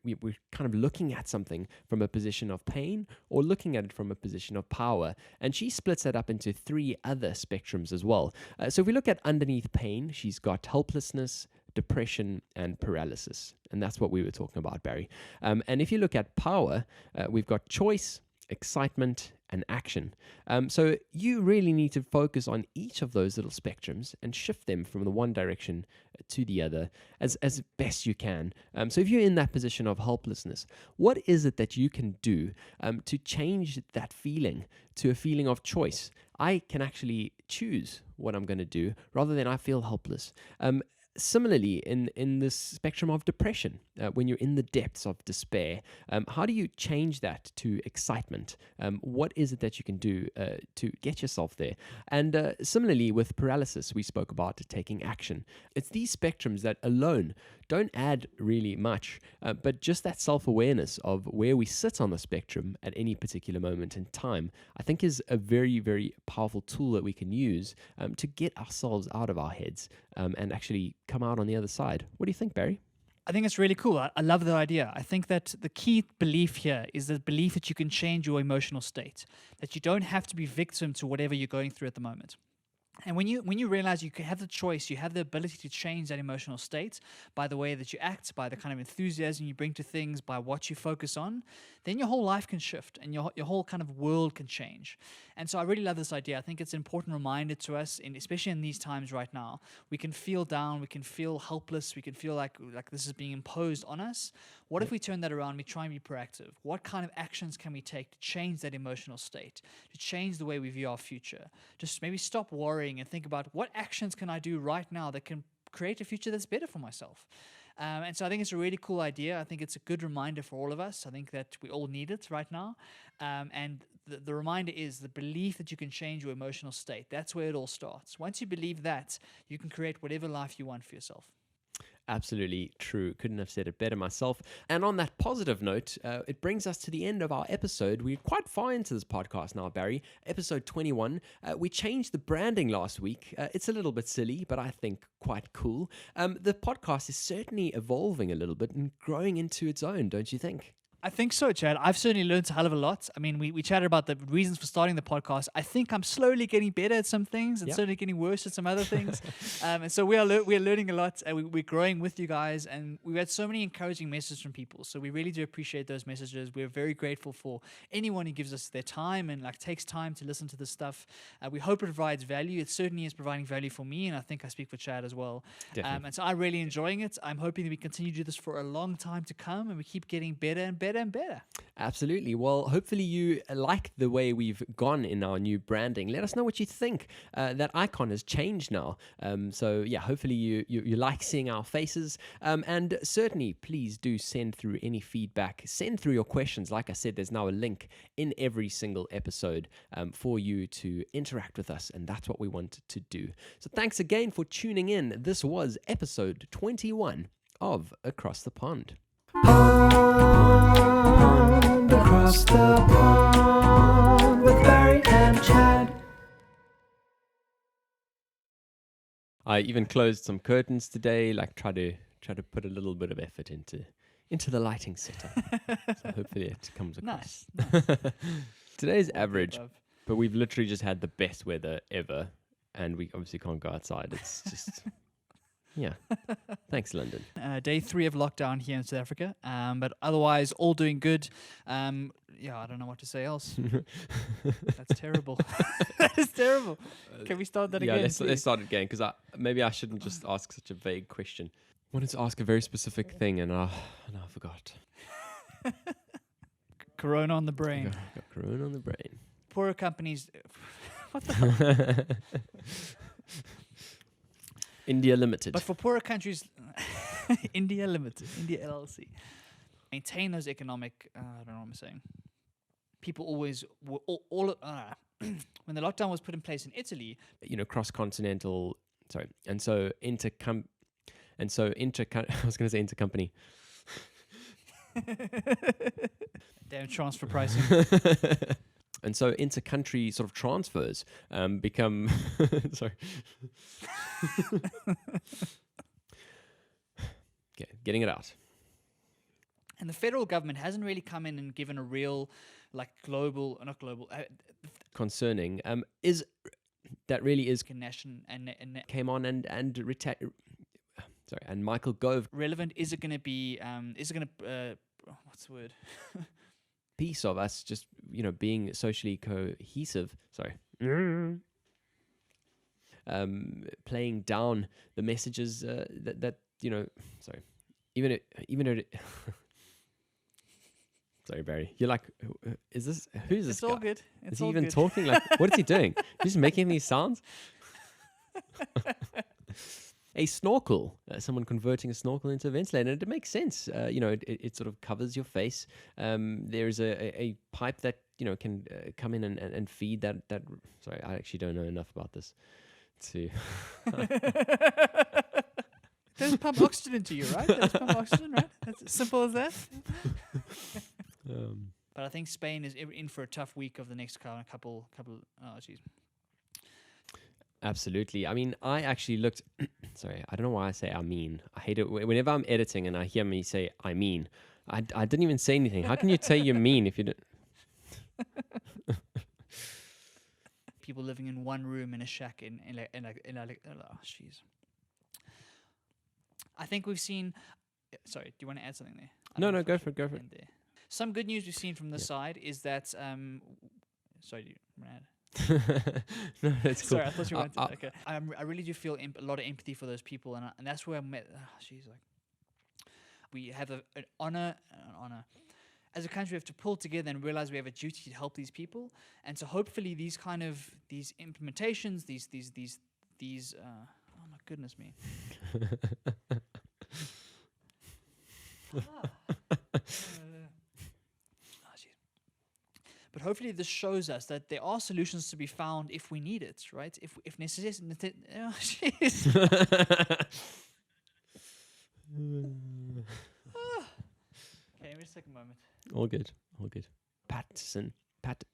kind of looking at something from a position of pain or looking at it from a position of power. And she splits that up into 3 other spectrums as well. So if we look at underneath pain, she's got helplessness, depression, and paralysis. And that's what we were talking about, Barry. And if you look at power, we've got choice, excitement, and action. So you really need to focus on each of those little spectrums and shift them from the one direction to the other as best you can. So if you're in that position of helplessness, what is it that you can do to change that feeling to a feeling of choice? I can actually choose what I'm going to do rather than I feel helpless. Similarly, in this spectrum of depression, when you're in the depths of despair, how do you change that to excitement? What is it that you can do to get yourself there? And similarly, with paralysis, we spoke about taking action. It's these spectrums that alone don't add really much, but just that self-awareness of where we sit on the spectrum at any particular moment in time, I think is a very, very powerful tool that we can use to get ourselves out of our heads and actually come out on the other side. What do you think, Barry? I think it's really cool. I love that idea. I think that the key belief here is the belief that you can change your emotional state, that you don't have to be victim to whatever you're going through at the moment. And when you realize you have the choice, you have the ability to change that emotional state by the way that you act, by the kind of enthusiasm you bring to things, by what you focus on, then your whole life can shift and your whole kind of world can change. And so I really love this idea. I think it's an important reminder to us, especially in these times right now. We can feel down, we can feel helpless, we can feel like this is being imposed on us. What if we turn that around, we try and be proactive? What kind of actions can we take to change that emotional state, to change the way we view our future? Just maybe stop worrying and think about what actions can I do right now that can create a future that's better for myself. And so I think it's a really cool idea. I think it's a good reminder for all of us. I think that we all need it right now. And the reminder is the belief that you can change your emotional state. That's where it all starts. Once you believe that, you can create whatever life you want for yourself. Absolutely true. Couldn't have said it better myself. And on that positive note, it brings us to the end of our episode. We're quite far into this podcast now, Barry. Episode 21. We changed the branding last week. It's a little bit silly, but I think quite cool. The podcast is certainly evolving a little bit and growing into its own, don't you think? I think so, Chad. I've certainly learned a hell of a lot. I mean, we chatted about the reasons for starting the podcast. I think I'm slowly getting better at some things and certainly getting worse at some other things. And so we are learning a lot. And we're growing with you guys. And we've had so many encouraging messages from people. So we really do appreciate those messages. We're very grateful for anyone who gives us their time and takes time to listen to this stuff. We hope it provides value. It certainly is providing value for me. And I think I speak for Chad as well. And so I'm really enjoying it. I'm hoping that we continue to do this for a long time to come. And we keep getting better and better and better. Absolutely. Well, hopefully you like the way we've gone in our new branding. Let us know what you think. That icon has changed now. So yeah, hopefully you like seeing our faces. And certainly, please do send through any feedback. Send through your questions. Like I said, there's now a link in every single episode for you to interact with us. And that's what we want to do. So thanks again for tuning in. This was episode 21 of Across the Pond. Across the pond with Barry and Chad. I even closed some curtains today, try to put a little bit of effort into the lighting setup. So hopefully it comes across. Nice. Today's average, but we've literally just had the best weather ever, and we obviously can't go outside. It's just yeah. Thanks, London. Day 3 of lockdown here in South Africa, but otherwise all doing good. Yeah, I don't know what to say else. That's terrible. That is terrible. Can we start that again? Yeah, let's start it again, because maybe I shouldn't just ask such a vague question. I wanted to ask a very specific thing, and I forgot. Corona on the brain. Got corona on the brain. Poorer companies. What the hell? India Limited. But for poorer countries, India Limited, India LLC, maintain those economic. I don't know what I'm saying. People always when the lockdown was put in place in Italy, cross-continental. Sorry, I was going to say intercompany. Damn transfer pricing. And so inter-country sort of transfers become... Sorry. Okay, getting it out. And the federal government hasn't really come in and given a real, global, not global... concerning, is... That really is... National and came on and and Michael Gove... Relevant, is it going to be... is it going to... what's the word? Piece of us just being socially cohesive, playing down the messages that even sorry, Barry, you're like, who's this It's guy? all good. It's is he all even good. talking? What is he doing? He's just making these sounds. A snorkel, someone converting a snorkel into a ventilator, and it makes sense. It sort of covers your face. There's a pipe that can come in and feed that. Sorry, I actually don't know enough about this to. There's pump oxygen into you, right? There's pump oxygen, right? That's as simple as that. But I think Spain is in for a tough week of the next couple. Oh, jeez. Absolutely. I mean, I actually looked... Sorry, I don't know why I say I mean. I hate it. Whenever I'm editing and I hear me say I mean, I didn't even say anything. How can you say you mean if you don't... People living in one room in a shack in oh, jeez. I think we've seen... Sorry, do you want to add something there? No, go for it. There. Some good news we've seen from this side is that... sorry, Brad. No, that's cool. Sorry, I thought you wanted to. Okay. I really do feel a lot of empathy for those people, and that's where I met. We have an honor. As a country, we have to pull together and realize we have a duty to help these people, and so hopefully these implementations, these. Oh my goodness me. But hopefully this shows us that there are solutions to be found if we need it, right? If necessary. Oh, jeez. just take a moment. All good. All good. Patterson.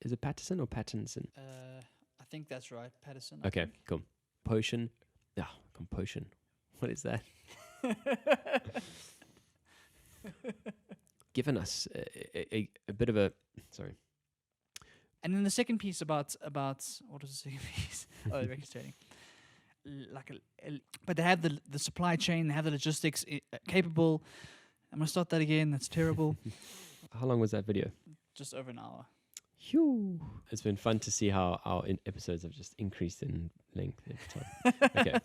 Is it Patterson or Pattinson? I think that's right, Patterson. I Okay, think. cool. Potion. Ah, compotion. What is that? Given us a bit of a... Sorry. And then the second piece about what was the second piece? Oh, the record trading. But they have the supply chain, they have the logistics capable. I'm gonna start that again. That's terrible. How long was that video? Just over an hour. Phew. It's been fun to see how our episodes have just increased in length every time. Okay.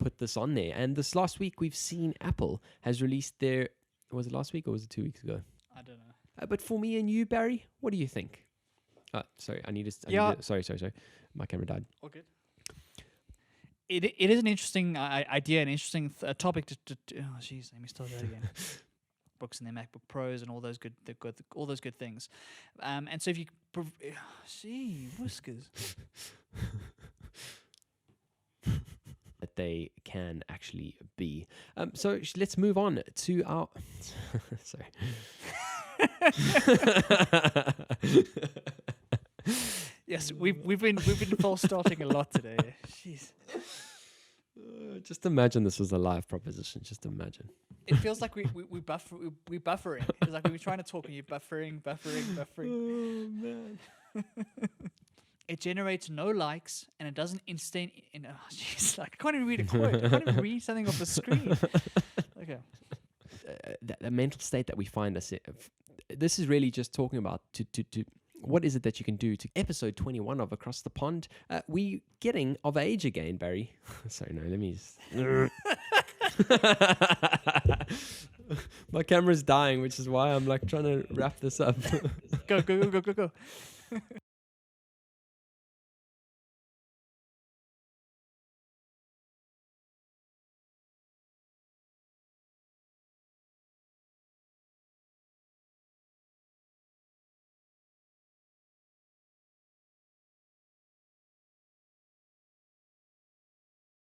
Put this on there. And this last week, we've seen Apple has released their... Was it last week or was it 2 weeks ago? I don't know. But for me and you, Barry, what do you think? Sorry, I need to... Sorry. My camera died. All good. It is an interesting idea, an interesting topic to oh jeez, let me start that again. Books and their MacBook Pros and all those good things. And so if you see whiskers that they can actually be. So let's move on to our... Sorry. Yes, we've been false starting a lot today. Jeez. Just imagine this was a live proposition. Just imagine. It feels like we're buffering. It's like we're trying to talk and you're buffering. Oh man. It generates no likes and it doesn't instant. Oh jeez, like I can't even read a quote. I can't even read something off the screen. Okay. The mental state that we find us in. This is really just talking about to what is it that you can do to episode 21 of Across the Pond. We getting of age again, Barry. Sorry, no, let me just... My camera's dying, which is why I'm like trying to wrap this up. Go.